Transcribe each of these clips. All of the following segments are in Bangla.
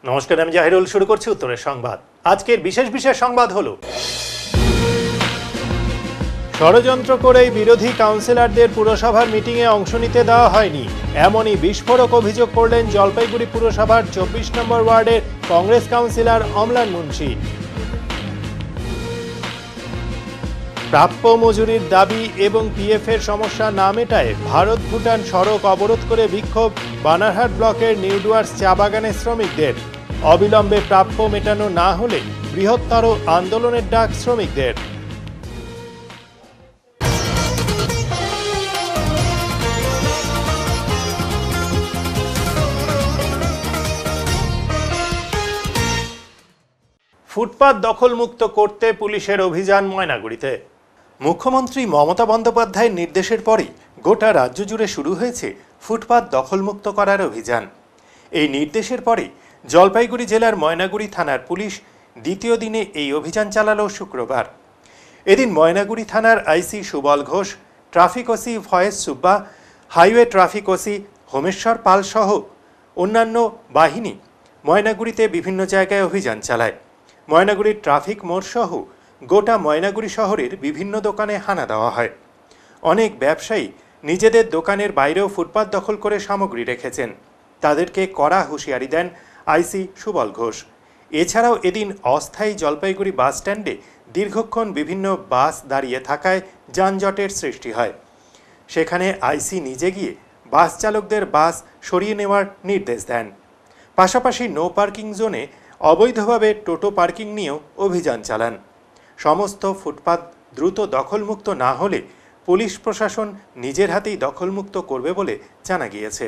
নমস্কার, আমি জাহিরুল। শুরু করছি উত্তরের সংবাদ। আজকের বিশেষ সংবাদ হলো ষড়যন্ত্র করেই বিরোধী কাউন্সিলরদের পুরসভার মিটিংয়ে অংশ নিতে দেওয়া হয়নি, এমনই বিস্ফোরক অভিযোগ করলেন জলপাইগুড়ি পুরসভার 24 নম্বর ওয়ার্ডের কংগ্রেস কাউন্সিলর অমলান মুন্সি। প্রাপ্য মজুরির দাবি এবং পিএফ এর সমস্যা না মেটায় ভারত ভুটান সড়ক অবরোধ করে বিক্ষোভ বানারহাট ব্লকের নিউডুয়ার্স চা বাগানের শ্রমিকদের। অবিলম্বে প্রাপ্য মেটানো না হলে বৃহত্তর আন্দোলনের ডাক শ্রমিকদের। ফুটপাত দখলমুক্ত করতে পুলিশের অভিযান ময়নাগুড়িতে। মুখ্যমন্ত্রী মমতা বন্দ্যোপাধ্যায়ের নির্দেশের পরই গোটা রাজ্য জুড়ে শুরু হয়েছে ফুটপাত দখলমুক্ত করার অভিযান। এই নির্দেশের পরেই জলপাইগুড়ি জেলার ময়নাগুড়ি থানার পুলিশ দ্বিতীয় দিনে এই অভিযান চালালো শুক্রবার। এদিন ময়নাগুড়ি থানার IC Subal Ghosh, traffic OC Foyez Subba, highway traffic OC Homeshwar Pal সহ অন্যান্য বাহিনী ময়নাগুড়িতে বিভিন্ন জায়গায় অভিযান চালায়। ময়নাগুড়ির ট্রাফিক মোড় সহ গোটা ময়নাগুড়ি শহরের বিভিন্ন দোকানে হানা দেওয়া হয়। অনেক ব্যবসায়ী নিজেদের দোকানের বাইরেও ফুটপাত দখল করে সামগ্রী রেখেছেন, তাদেরকে কড়া হুঁশিয়ারি দেন আইসি সুবল ঘোষ। এছাড়াও এদিন অস্থায়ী জলপাইগুড়ি বাস স্ট্যান্ডে দীর্ঘক্ষণ বিভিন্ন বাস দাঁড়িয়ে থাকায় যানজটের সৃষ্টি হয়। সেখানে আইসি নিজে গিয়ে বাস চালকদের বাস সরিয়ে নেওয়ার নির্দেশ দেন। পাশাপাশি নো পার্কিং জোনে অবৈধভাবে টোটো পার্কিং নিয়েও অভিযান চালান। সমস্ত ফুটপাত দ্রুত দখলমুক্ত না হলে পুলিশ প্রশাসন নিজের হাতেই দখলমুক্ত করবে বলে জানা গিয়েছে।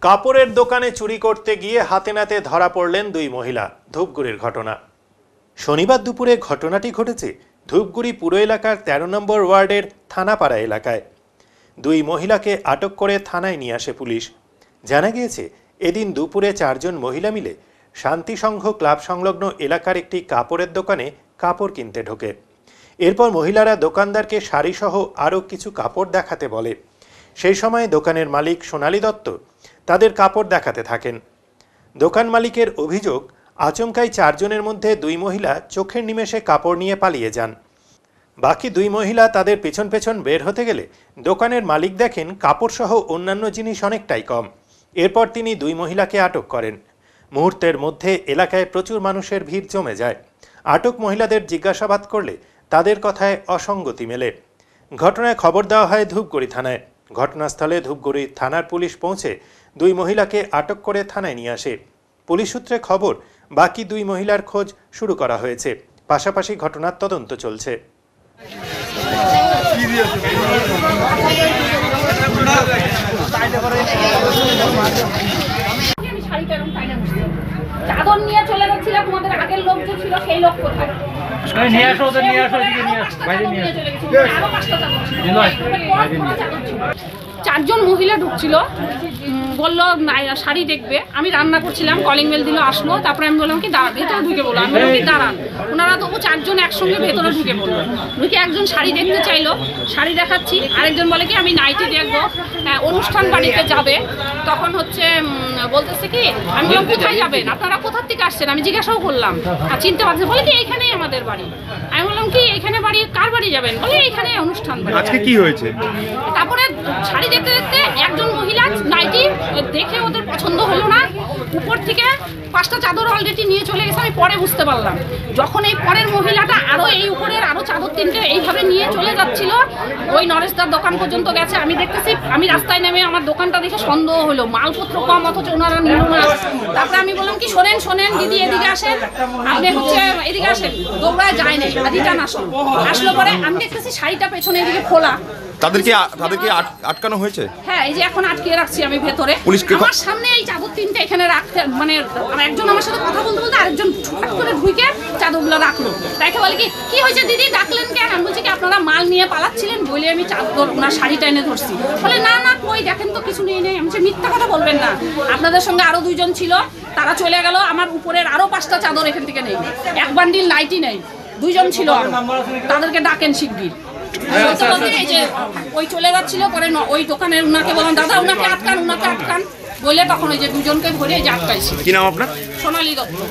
কাপড়ের দোকানে চুরি করতে গিয়ে হাতে নাতে ধরা পড়লেন দুই মহিলা। ধূপগুড়ির ঘটনা। শনিবার দুপুরে ঘটনাটি ঘটেছে ধূপগুড়ি পুর এলাকার 13 নম্বর ওয়ার্ডের থানাপাড়া এলাকায়। দুই মহিলাকে আটক করে থানায় নিয়ে আসে পুলিশ। জানা গিয়েছে এদিন দুপুরে 4 জন মহিলা মিলে শান্তি সংঘ ক্লাব সংলগ্ন এলাকার একটি কাপড়ের দোকানে কাপড় কিনতে ঢোকে। এরপর মহিলারা দোকানদারকে শাড়িসহ আরও কিছু কাপড় দেখাতে বলে। সেই সময় দোকানের মালিক সোনালী দত্ত তাদের কাপড় দেখাতে থাকেন। দোকান মালিকের অভিযোগ, আচমকাই 4 জনের মধ্যে দুই মহিলা চোখের নিমেষে কাপড় নিয়ে পালিয়ে যান। বাকি দুই মহিলা তাদের পেছন পেছন বের হতে গেলে দোকানের মালিক দেখেন কাপড়সহ অন্যান্য জিনিস অনেকটাই কম। এরপর তিনি দুই মহিলাকে আটক করেন। মুহূর্তের মধ্যে এলাকায় প্রচুর মানুষের ভিড় জমে যায়। আটক মহিলাদের জিজ্ঞাসাবাদ করলে তাদের কথায় অসঙ্গতি মেলে। ঘটনায় খবর দেওয়া হয় ধূপগুড়ি থানায়। ঘটনাস্থলে ধূপগুড়ি থানার পুলিশ পৌঁছে দুই মহিলাকে আটক করে থানায় নিয়ে আসে। পুলিশ সূত্রে খবর, বাকি দুই মহিলার খোঁজ শুরু করা হয়েছে। পাশাপাশি ঘটনার তদন্ত চলছে। চাদর নিয়ে চলে যাচ্ছিল, তোমাদের আগের লোক যে ছিল সেই লোক কোথায়? চারজন মহিলা ঢুকছিল, বললো শাড়ি দেখবে। আমি রান্না করছিলাম, কলিং বেল দিল, আসলো। তারপরে আমি বললাম কি ভেতরে ঢুকে বললো। আমি বললাম কি দাঁড়ান। ওনারা তবু 4 জন একসঙ্গে ভেতরে ঢুকে বললো। ঢুকে একজন শাড়ি দেখতে চাইলো, শাড়ি দেখাচ্ছি। আরেকজন বলে কি আমি নাইটি দেখবো, অনুষ্ঠান বাড়িতে যাবে। তখন হচ্ছে বলতেছে কি, আমি বললাম কোথায় যাবেন, আপনারা কোথার থেকে আসছেন? আমি জিজ্ঞাসাও করলাম, আর চিনতে পারছে। বলে কি এইখানেই আমাদের বাড়ি। আমি বললাম কি এইখানে বাড়ি, কার বাড়ি যাবেন? বলে এইখানে অনুষ্ঠান বাড়ি। আজকে কি হয়েছে? তারপরে শাড়ি দেখতে দেখতে একজন মহিলা নাইটি দেখে ওদের পছন্দ হলো না, উপর থেকে 5টা চাদর অলরেডি নিয়ে চলে গেছে। আমি পরে বুঝতে পারলাম, যখন এই পরের মহিলাটা আরো এই উপরের আরো চাদর 3টে এইভাবে নিয়ে চলে যাচ্ছিল, ওই নরেশদার দোকান পর্যন্ত গেছে। আমি দেখতেছি, আমি রাস্তায় নেমে আমার দোকানটা দেখে সন্দেহ হলো, মালপত্র কম অথচ ওনারা নিল না। তারপরে আমি বললাম কি শোনেন দিদি, এদিকে আসেন, আপনি হচ্ছে এদিকে আসেন। দৌড়ায় যায় নাই, রিটার্ন আসলো। পরে আমি দেখতেছি শাড়িটা পেছনে এদিকে খোলা। তাদেরকে আটকানো হয়েছে? হ্যাঁ, এই যে এখন আটকে রাখছি আমি ভেতরে। আমার সামনে এই চাদর 3টে এখানে রাখতে, মানে একজন আমার সাথে কথা বলতে বলতে আরেকজন ছুট করে ঢুকে চাদরগুলো রাখলো। তাকে বলে কি হয়েছে দিদি, ডাকলেন কেন? আমি বলছি কি আপনারা মাল নিয়ে পালাচ্ছিলেন বলে আমি চাদর ওনার শাড়িটা এনে ধরছি। বলে না কই দেখেন তো কিছু নেই। আমি বলছি মিথ্যা কথা বলবেন না, আপনাদের সঙ্গে আরো 2 জন ছিল, তারা চলে গেল। আমার উপরের আরো 5টা চাদর এখান থেকে নেই, 1 বান্ডিল নাইটি নেই। 2 জন ছিল, তাদেরকে ডাকেন শিগগির। সত্যি বলতে এই যে ওই চলে যাচ্ছিল, পরে ওই দোকানের উনাকে বললাম দাদা উনাকে আটকান বলে তখন ওই যে দুজনকে ধরে এই যে আটকাইছি। কি নাম আপনার? সোনালী দত্ত।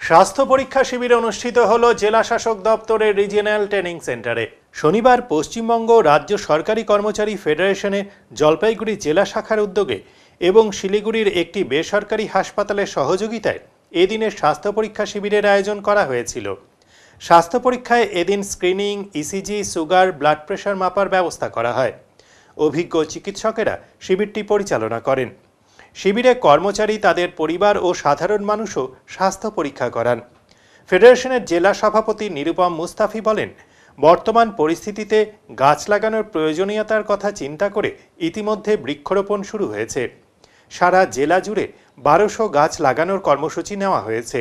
স্বাস্থ্য পরীক্ষা শিবির অনুষ্ঠিত হলো জেলা শাসক দপ্তরের রিজিয়নাল ট্রেনিং সেন্টারে। শনিবার পশ্চিমবঙ্গ রাজ্য সরকারি কর্মচারী ফেডারেশনের জলপাইগুড়ি জেলা শাখার উদ্যোগে এবং শিলিগুড়ির একটি বেসরকারি হাসপাতালের সহযোগিতায় এদিনের স্বাস্থ্য পরীক্ষা শিবিরের আয়োজন করা হয়েছিল। স্বাস্থ্য পরীক্ষায় এদিন screening, ECG, sugar, blood pressure মাপার ব্যবস্থা করা হয়। অভিজ্ঞ চিকিৎসকেরা শিবিরটি পরিচালনা করেন। শিবিরে কর্মচারী, তাদের পরিবার ও সাধারণ মানুষও স্বাস্থ্য পরীক্ষা করান। ফেডারেশনের জেলা সভাপতি নিরুপম মুস্তাফি বলেন, বর্তমান পরিস্থিতিতে গাছ লাগানোর প্রয়োজনীয়তার কথা চিন্তা করে ইতিমধ্যে বৃক্ষরোপণ শুরু হয়েছে। সারা জেলা জুড়ে 1200 গাছ লাগানোর কর্মসূচি নেওয়া হয়েছে।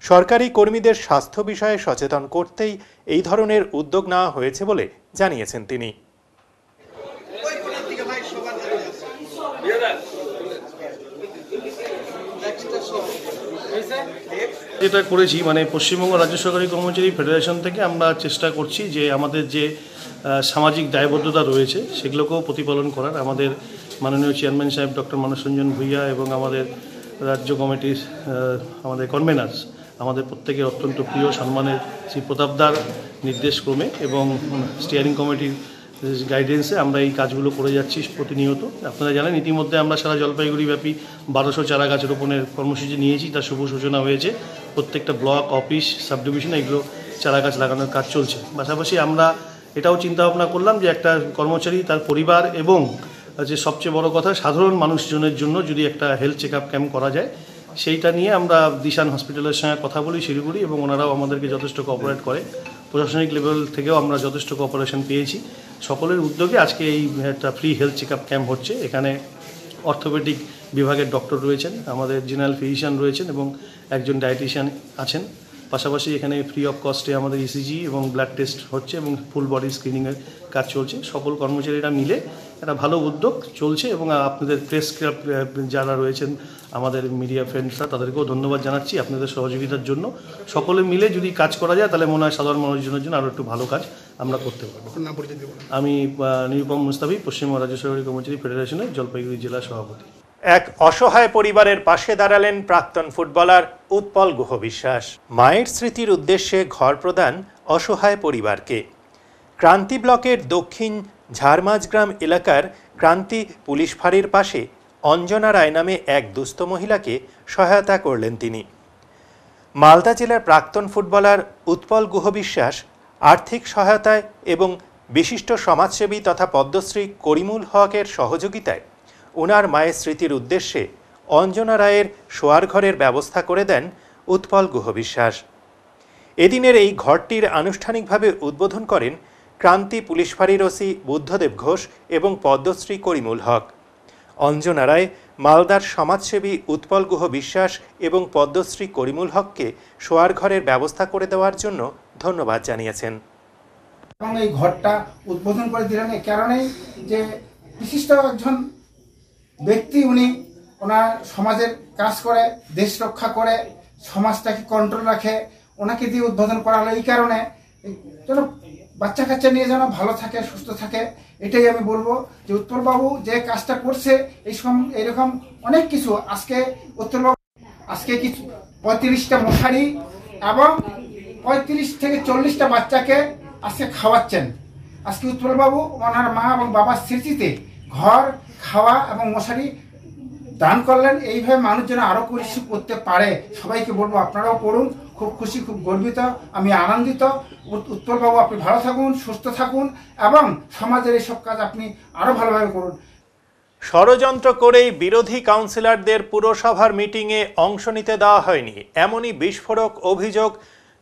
সরকারি কর্মীদের স্বাস্থ্য বিষয়ে সচেতন করতেই এই ধরনের উদ্যোগ নেওয়া হয়েছে বলে জানিয়েছেন তিনি। যেটা করেছি মানে পশ্চিমবঙ্গ রাজ্য সরকারি কর্মচারী ফেডারেশন থেকে আমরা চেষ্টা করছি যে আমাদের যে সামাজিক দায়বদ্ধতা রয়েছে সেগুলোকেও প্রতিপালন করার। আমাদের মাননীয় চেয়ারম্যান সাহেব ডক্টর মানস রঞ্জন ভূঁইয়া এবং আমাদের রাজ্য কমিটির আমাদের কনভেনার্স আমাদের প্রত্যেকের অত্যন্ত প্রিয় সম্মানের শ্রী প্রতাপদার নির্দেশক্রমে এবং স্টিয়ারিং কমিটির গাইডেন্সে আমরা এই কাজগুলো করে যাচ্ছি প্রতিনিয়ত। আপনারা জানেন ইতিমধ্যে আমরা সারা জলপাইগুড়ি ব্যাপী 1200 চারা গাছ রোপণের কর্মসূচি নিয়েছি, তার শুভ সূচনা হয়েছে। প্রত্যেকটা ব্লক, অফিস, সাব ডিভিশনে এগুলো চারা গাছ লাগানোর কাজ চলছে। পাশাপাশি আমরা এটাও চিন্তা ভাবনা করলাম যে একটা কর্মচারী, তার পরিবার এবং যে সবচেয়ে বড় কথা সাধারণ মানুষজনের জন্য যদি একটা হেলথ চেক আপ ক্যাম্প করা যায়, সেইটা নিয়ে আমরা দিশান হসপিটালের সঙ্গে কথা বলি শিলিগুড়ি, এবং ওনারাও আমাদেরকে যথেষ্ট কোঅপারেট করে। প্রশাসনিক লেভেল থেকেও আমরা যথেষ্ট কোঅপারেশন পেয়েছি। সকলের উদ্যোগে আজকে এই একটা free health check up camp হচ্ছে। এখানে অর্থোপেডিক বিভাগের ডক্টর রয়েছেন, আমাদের জেনারেল ফিজিশিয়ান রয়েছেন এবং একজন ডায়েটিশিয়ান আছেন। পাশাপাশি এখানে ফ্রি অফ কস্টে আমাদের ইসিজি এবং ব্লাড টেস্ট হচ্ছে এবং ফুল বডি স্ক্রিনিংয়ের কাজ চলছে। সকল কর্মচারীরা মিলে একটা ভালো উদ্যোগ চলছে এবং আপনাদের প্রেস ক্লাব যারা রয়েছেন, আমাদের মিডিয়া ফ্রেন্ডসরা, তাদেরকেও ধন্যবাদ জানাচ্ছি আপনাদের সহযোগিতার জন্য। সকলে মিলে যদি কাজ করা যায় তাহলে মনে হয় সাধারণ মানুষজনের জন্য আরও একটু ভালো কাজ আমরা করতে পারবো। আমি নিরুপম মুস্তাফি, পশ্চিমবঙ্গ রাজ্য সরকারি কর্মচারী ফেডারেশনের জলপাইগুড়ি জেলা সভাপতি। এক অসহায় পরিবারের পাশে দাঁড়ালেন প্রাক্তন ফুটবলার উৎপল গুহ বিশ্বাস। মায়ের স্মৃতির উদ্দেশ্যে ঘর প্রদান অসহায় পরিবারকে। ক্রান্তি ব্লকের দক্ষিণ ঝাড়মাঝগ্রাম এলাকার ক্রান্তি পুলিশ ফাঁড়ির পাশে অঞ্জনা রায় নামে এক দুস্থ মহিলাকে সহায়তা করলেন তিনি। মালদা জেলার প্রাক্তন ফুটবলার উৎপল গুহ বিশ্বাস আর্থিক সহায়তায় এবং বিশিষ্ট সমাজসেবী তথা পদ্মশ্রী করিমুল হকের সহযোগিতায় ওনার মায়ের স্মৃতির উদ্দেশ্যে অঞ্জনা রায়ের শোয়ার ঘরের ব্যবস্থা করে দেন উৎপল গুহ বিশ্বাস। এদিনের এই ঘরটির আনুষ্ঠানিকভাবে উদ্বোধন করেন ক্রান্তি পুলিশ ফাঁড়ির ওসি বুদ্ধদেব ঘোষ এবং পদ্মশ্রী করিমুল হক। অঞ্জনা রায় মালদার সমাজসেবী উৎপল গুহ বিশ্বাস এবং পদ্মশ্রী করিমুল হককে শোয়ার ঘরের ব্যবস্থা করে দেওয়ার জন্য ধন্যবাদ জানিয়েছেন। এবং এই ঘরটা উদ্বোধন করে দিলেন এই কারণেই যে বিশিষ্ট একজন ব্যক্তি, উনি ওনার সমাজের কাজ করে, দেশ রক্ষা করে, সমাজটাকে কন্ট্রোল রাখে, ওনাকে দিয়ে উদ্বোধন করা হলো। এই কারণে যেন বাচ্চা কাচ্চা নিয়ে যেন ভালো থাকে, সুস্থ থাকে, এটাই আমি বলবো যে উৎপলবাবু যে কাজটা করছে এইরকম অনেক কিছু। আজকে উৎপলবাবু কিছু 35টা মশারি এবং 35 থেকে 40টা বাচ্চাকে আজকে খাওয়াচ্ছেন। আজকে উৎপলবাবু ওনার মা এবং বাবার স্মৃতিতে ঘর, খাওয়া এবং মশারি দান করলেন। এইভাবে মানুষ যেন আরো কিছু করতে পারে, সবাইকে বলবো আপনারাও করুন। খুব খুশি, খুব গর্বিত, আমি আনন্দিত। উৎপলবাবু আপনি ভালো থাকুন, সুস্থ থাকুন এবং সমাজের এইসব কাজ আপনি আরো ভালোভাবে করুন। ষড়যন্ত্র করেই বিরোধী কাউন্সিলরদের পুরসভার মিটিংয়ে অংশ নিতে দেওয়া হয়নি, এমনই বিস্ফোরক অভিযোগ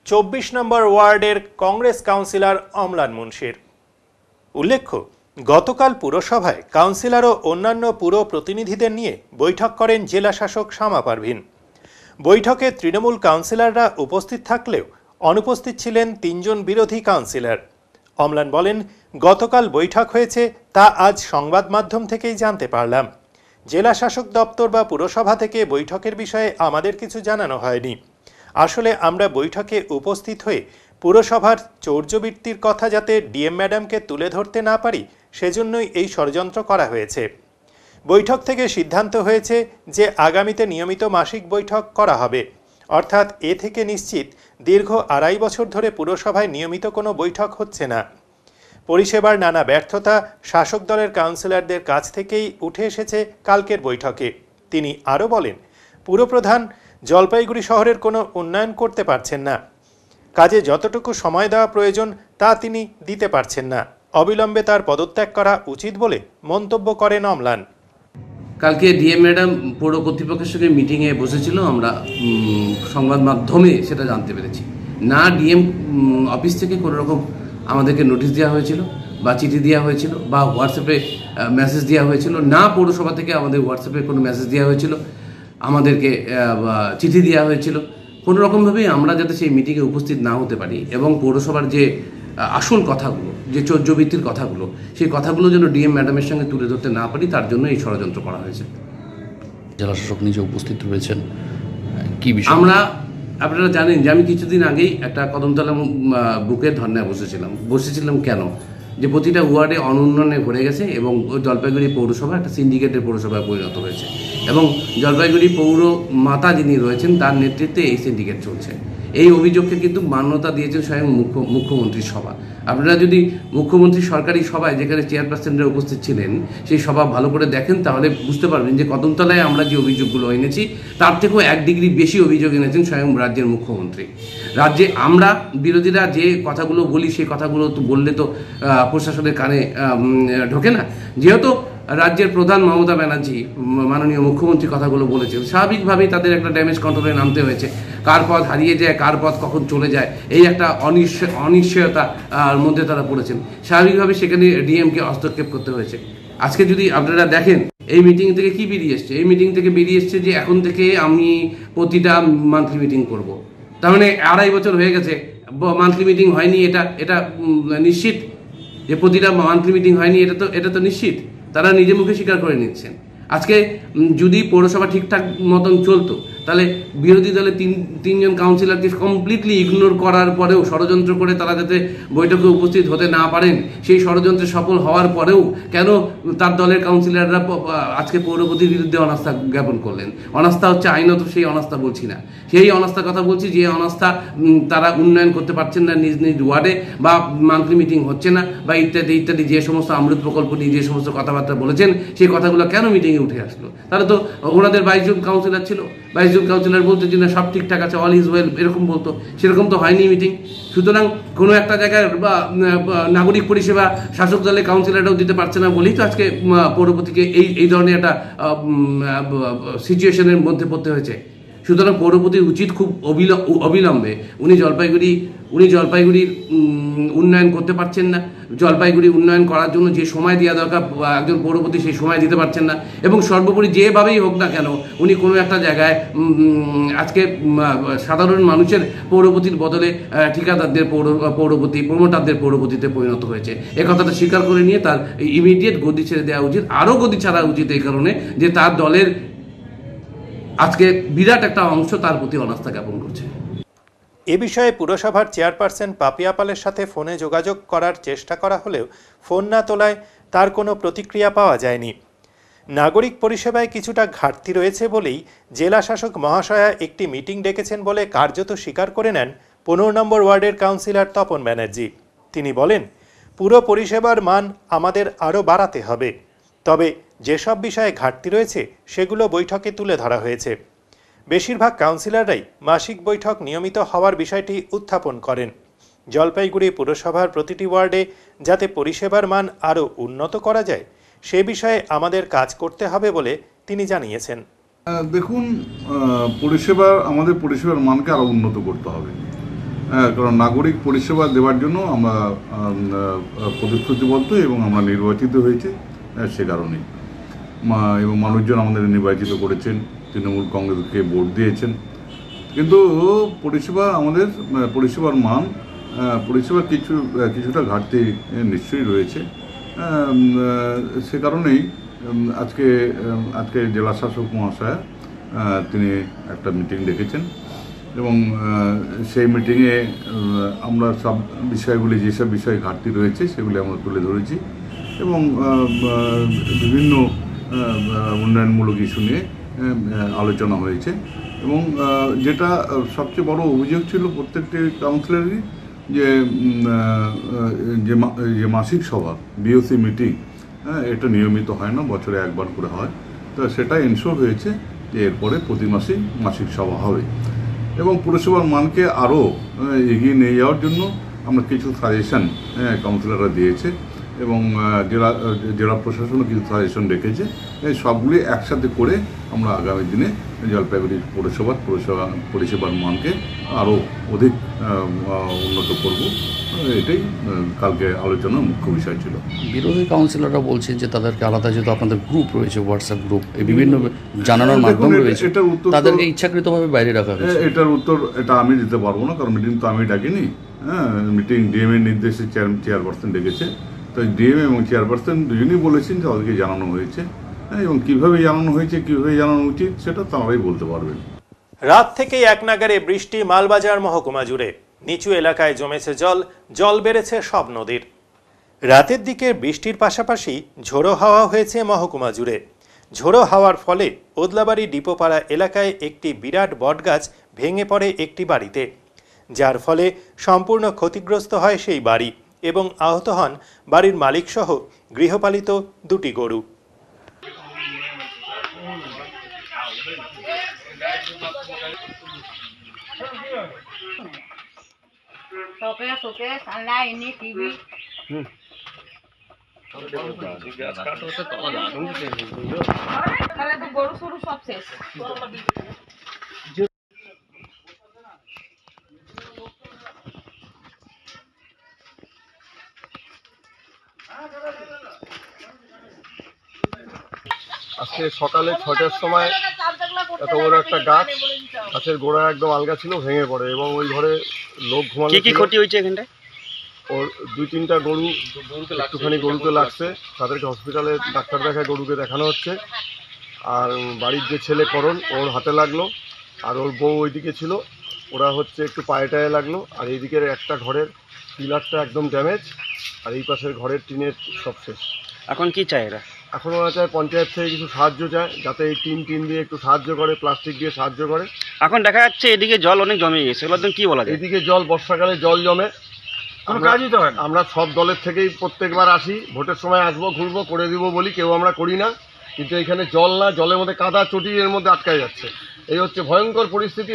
24 নম্বর ওয়ার্ডের কংগ্রেস কাউন্সিলর অমলান মুন্সির। উল্লেখ্য, গতকাল পুরসভায় কাউন্সিলর ও অন্যান্য পুর প্রতিনিধিদের নিয়ে বৈঠক করেন জেলা শাসক শামা পারভিন। বৈঠকে তৃণমূল কাউন্সিলররা উপস্থিত থাকলেও অনুপস্থিত ছিলেন 3 জন বিরোধী কাউন্সিলর। অমলান বলেন, গতকাল বৈঠক হয়েছে তা আজ সংবাদ মাধ্যম থেকেই জানতে পারলাম। জেলা শাসক দপ্তর বা পুরসভা থেকে বৈঠকের বিষয়ে আমাদের কিছু জানানো হয়নি। আসলে আমরা বৈঠকে উপস্থিত হয়ে পুরসভার চৌর্যবৃত্তির কথা যাতে ডিএম ম্যাডামকে তুলে ধরতে না পারি সেজন্যই এই ষড়যন্ত্র করা হয়েছে। বৈঠক থেকে সিদ্ধান্ত হয়েছে যে আগামীতে নিয়মিত মাসিক বৈঠক করা হবে, অর্থাৎ এ থেকে নিশ্চিত দীর্ঘ 2.5 বছর ধরে পুরসভায় নিয়মিত কোনো বৈঠক হচ্ছে না। পরিষেবার নানা ব্যর্থতা শাসক দলের কাউন্সিলরদের কাছ থেকেই উঠে এসেছে কালকের বৈঠকে। তিনি আরও বলেন, পুরপ্রধান জলপাইগুড়ি শহরের কোনো উন্নয়ন করতে পারছেন না, কাজে যতটুকু সময় দেওয়া প্রয়োজন তা তিনি দিতে পারছেন না। অবিলম্বে তার পদত্যাগ করা উচিত বলে মন্তব্য করেন অম্লান। কালকে ডিএম ম্যাডাম পৌর কর্তৃপক্ষের সঙ্গে মিটিংয়ে বসেছিল, আমরা সংবাদ মাধ্যমে সেটা জানতে পেরেছি। না ডিএম অফিস থেকে কোনো রকম আমাদেরকে নোটিশ দেওয়া হয়েছিল বা চিঠি দেওয়া হয়েছিল বা হোয়াটসঅ্যাপে মেসেজ দেওয়া হয়েছিল, না পৌরসভা থেকে আমাদের হোয়াটসঅ্যাপে কোনো মেসেজ দেওয়া হয়েছিল, আমাদেরকে চিঠি দেওয়া হয়েছিল। কোনো রকমভাবেই আমরা যাতে সেই মিটিংয়ে উপস্থিত না হতে পারি এবং পৌরসভার যে আসল কথাগুলো, যে চৌর্যবৃত্তির কথাগুলো, সেই কথাগুলো যেন ডিএম ম্যাডামের সঙ্গে তুলে ধরতে না পারি, তার জন্য এই ষড়যন্ত্র করা হয়েছে। জেলাশাসক নিজে উপস্থিত রয়েছেন, কি বিষয়? আপনারা জানেন যে আমি কিছুদিন আগেই একটা কদমতলা বুকের ধর্নায় বসেছিলাম কেন? যে প্রতিটা ওয়ার্ডে অনুন্নয়নে ভরে গেছে এবং জলপাইগুড়ি পৌরসভা একটা সিন্ডিকেটের পৌরসভায় পরিণত হয়েছে এবং জলপাইগুড়ি পৌর মাতা যিনি রয়েছেন তার নেতৃত্বে এই সিন্ডিকেট চলছে। এই অভিযোগকে কিন্তু মান্যতা দিয়েছেন স্বয়ং মুখ্যমন্ত্রীর সভা। আপনারা যদি মুখ্যমন্ত্রী সরকারি সভায় যেখানে চেয়ারপারসনরা উপস্থিত ছিলেন সেই সভা ভালো করে দেখেন তাহলে বুঝতে পারবেন যে কদমতলায় আমরা যে অভিযোগগুলো এনেছি তার থেকেও 1 ডিগ্রি বেশি অভিযোগ এনেছেন স্বয়ং রাজ্যের মুখ্যমন্ত্রী। রাজ্যে আমরা বিরোধীরা যে কথাগুলো বলি সেই কথাগুলো তো বললে তো প্রশাসনের কানে ঢোকে না। যেহেতু রাজ্যের প্রধান মমতা ব্যানার্জি মাননীয় মুখ্যমন্ত্রী কথাগুলো বলেছেন, স্বাভাবিকভাবেই তাদের একটা ড্যামেজ কন্ট্রোলে নামতে হয়েছে। কার পথ হারিয়ে যায়, কার পথ কখন চলে যায়, এই একটা অনিশ্চয়তার মধ্যে তারা পড়েছেন। স্বাভাবিকভাবে সেখানে ডিএমকে হস্তক্ষেপ করতে হয়েছে। আজকে যদি আপনারা দেখেন এই মিটিং থেকে কি বেরিয়ে এসছে, এই মিটিং থেকে বেরিয়ে এসছে যে এখন থেকে আমি প্রতিটা মান্থলি মিটিং করব। তার মানে 2.5 বছর হয়ে গেছে মান্থলি মিটিং হয়নি, এটা নিশ্চিত যে প্রতিটা মান্থলি মিটিং হয়নি, এটা তো নিশ্চিত। তারা নিজে মুখে স্বীকার করে নিচ্ছেন। আজকে যদি পৌরসভা ঠিকঠাক মতন চলতো তাহলে বিরোধী দলের তিনজন কাউন্সিলরকে কমপ্লিটলি ইগনোর করার পরেও ষড়যন্ত্র করে তারা যাতে বৈঠকে উপস্থিত হতে না পারেন, সেই ষড়যন্ত্রে সফল হওয়ার পরেও কেন তার দলের কাউন্সিলররা আজকে পৌরপতির বিরুদ্ধে অনাস্থা জ্ঞাপন করলেন? অনাস্থা হচ্ছে আইনত, সেই অনাস্থা বলছি না, সেই অনাস্থার কথা বলছি যে অনাস্থা তারা উন্নয়ন করতে পারছেন না নিজ নিজ ওয়ার্ডে, বা মান্থলি মিটিং হচ্ছে না, বা ইত্যাদি ইত্যাদি যে সমস্ত অমৃত প্রকল্প নিয়ে যে সমস্ত কথাবার্তা বলেছেন সেই কথাগুলো কেন মিটিংয়ে উঠে আসলো? তাহলে তো ওনাদের 22 জন কাউন্সিলর ছিল, 22 জন কাউন্সিলর বলতে যে না সব ঠিকঠাক আছে, অল ইজ ওয়েল, এরকম বলতো। সেরকম তো হয়নি মিটিং। সুতরাং কোনো একটা জায়গায় নাগরিক পরিষেবা শাসক দলের কাউন্সিলররাও দিতে পারছে না বলেই তো আজকে পৌরপতিকে এই ধরনের একটা সিচুয়েশনের মধ্যে পড়তে হয়েছে। সুতরাং পৌরপতির উচিত খুব অবিলম্বে উনি জলপাইগুড়ির উন্নয়ন করতে পারছেন না, জলপাইগুড়ি উন্নয়ন করার জন্য যে সময় দেওয়া দরকার একজন পৌরপতি সেই সময় দিতে পারছেন না, এবং সর্বোপরি যেভাবেই হোক না কেন উনি কোনো একটা জায়গায় আজকে সাধারণ মানুষের পৌরপতির বদলে ঠিকাদারদের পৌরপতি, প্রমোটারদের পৌরপতিতে পরিণত হয়েছে। এ কথাটা স্বীকার করে নিয়ে তার ইমিডিয়েট গদি ছেড়ে দেওয়া উচিত, আরও গদি ছাড়া উচিত, এই কারণে যে তার দলের আজকে বিরাট একটা অংশ তার প্রতি অনাস্থা জ্ঞাপন করছে। এ বিষয়ে পুরসভার চেয়ারপারসন পাপিয়া পালের সাথে ফোনে যোগাযোগ করার চেষ্টা করা হলেও ফোন না তোলায় তার কোনো প্রতিক্রিয়া পাওয়া যায়নি। নাগরিক পরিষেবায় কিছুটা ঘাটতি রয়েছে বলেই জেলা শাসক মহাশয়া একটি মিটিং ডেকেছেন বলে কার্যত স্বীকার করে নেন 15 নম্বর ওয়ার্ডের কাউন্সিলর তপন ব্যানার্জি। তিনি বলেন, পুরো পরিষেবার মান আমাদের আরও বাড়াতে হবে, তবে যেসব বিষয়ে ঘাটতি রয়েছে সেগুলো বৈঠকে তুলে ধরা হয়েছে। বেশিরভাগ কাউন্সিলররাই মাসিক বৈঠক নিয়মিত হওয়ার বিষয়টি উত্থাপন করেন। জলপাইগুড়ি পুরসভার প্রতিটি ওয়ার্ডে যাতে পরিষেবার মান আরও উন্নত করা যায় সে বিষয়ে আমাদের কাজ করতে হবে বলে তিনি জানিয়েছেন। দেখুন, আমাদের পরিষেবার মানকে আরও উন্নত করতে হবে, কারণ নাগরিক পরিষেবা দেওয়ার জন্য আমরা প্রতিশ্রুতিবদ্ধ এবং আমরা নির্বাচিত হয়েছে সে কারণেই, এবং মানুষজন আমাদের নির্বাচিত করেছেন, তৃণমূল কংগ্রেসকে ভোট দিয়েছেন। কিন্তু পরিষেবার মান, পরিষেবার কিছুটা ঘাটতি নিশ্চয়ই রয়েছে। সে কারণেই আজকে জেলা শাসক মহাশয়া তিনি একটা মিটিং ডেকেছেন এবং সেই মিটিংয়ে আমরা সব বিষয়গুলি যেসব বিষয়ে ঘাটতি রয়েছে সেগুলি আমরা তুলে ধরেছি এবং বিভিন্ন উন্নয়নমূলক ইস্যু নিয়ে আলোচনা হয়েছে এবং যেটা সবচেয়ে বড় অভিযোগ ছিল প্রত্যেকটি কাউন্সিলরই যে মাসিক সভা বিওসি মিটিং এটা নিয়মিত হয় না, বছরে একবার করে হয়। তো সেটা এনশোর হয়েছে যে এরপরে প্রতি মাসেই মাসিক সভা হবে এবং পৌরসভার মানকে আরও এগিয়ে নিয়ে যাওয়ার জন্য আমরা কিছু সাজেশন কাউন্সিলররা দিয়েছে এবং জেলা প্রশাসনও কিছু সাজেশন রেখেছে। সবগুলি একসাথে করে আমরা আগামী দিনে জলপাইগুড়ি পরিষেবার মানকে আরও অধিক উন্নত করব, এটাই কালকে আলোচনার মুখ্য বিষয় ছিল। বিরোধী কাউন্সিলররা বলছেন যে তাদেরকে আলাদা, যেহেতু আপনাদের গ্রুপ রয়েছে, হোয়াটসঅ্যাপ গ্রুপ, এই বিভিন্ন জানানোর মাধ্যম রয়েছে, তাদেরকে ইচ্ছাকৃতভাবে বাইরে রাখা হয়েছে। এটার উত্তর এটা আমি দিতে পারবো না, কারণ মিটিং তো আমি ডাকিনি। মিটিং ডিএম এর নির্দেশে চেয়ারপারসন ডেকেছে, তাই ডিএম এবং চেয়ারপারসন দুজনেই বলেছেন যে তাদেরকে জানানো হয়েছে এবং কিভাবে জানানো হয়েছে, কিভাবে জানানো উচিত সেটা তারাই বলতে পারবেন। রাত থেকেই এক নাগারে বৃষ্টি মালবাজার মহকুমা জুড়ে, নিচু এলাকায় জমেছে জল বেড়েছে সব নদীর। রাতের দিকে বৃষ্টির পাশাপাশি ঝোড়ো হাওয়া হয়েছে মহকুমা জুড়ে। ঝোড়ো হাওয়ার ফলে ওদলাবাড়ি ডিপোপাড়া এলাকায় একটি বিরাট বটগাছ ভেঙে পড়ে একটি বাড়িতে, যার ফলে সম্পূর্ণ ক্ষতিগ্রস্ত হয় সেই বাড়ি এবং আহত হন বাড়ির মালিকসহ গৃহপালিত দুটি গরু। গরু সরু সব শেষ। আজকে সকালে 6টার সময় এত বড় একটা গাছের গোড়া একদম আলগা ছিল, ভেঙে পড়ে এবং ওই ঘরে লোক ঘুমানো। কি ক্ষতি হয়েছে এখানটায়? ওর 2-3টা গরু একটুখানি গরুতে লাগছে, তাদেরকে হসপিটালে ডাক্তার দেখায় গরুকে দেখানো হচ্ছে। আর বাড়ির যে ছেলে করণ, ওর হাতে লাগলো, আর ওর বউ ওইদিকে ছিল, ওরা হচ্ছে একটু পায়ে টায়ে লাগলো। আর এইদিকের একটা ঘরের পিলারটা একদম ড্যামেজ, আর এই পাশের ঘরের টিনের সব শেষ। এখন কি চায় এরা? এখন ওরা চায় পঞ্চায়েত থেকে কিছু সাহায্য চায়, যাতে এই টিন দিয়ে একটু সাহায্য করে, প্লাস্টিক দিয়ে সাহায্য করে। এখন দেখা যাচ্ছে এদিকে জল অনেক জমে গেছে, এগুলোর জন্য কি বলা যায়? এদিকে জল, বর্ষাকালে জল জমে, আমরা সব দলের থেকেই প্রত্যেকবার আসি, ভোটের সময় আসবো, ঘুরবো, করে দিব বলি, কেউ আমরা করি না। কিন্তু এখানে জল না, জলের মধ্যে কাদা চটি এর মধ্যে আটকায় যাচ্ছে। এই হচ্ছে ভয়ঙ্কর পরিস্থিতি।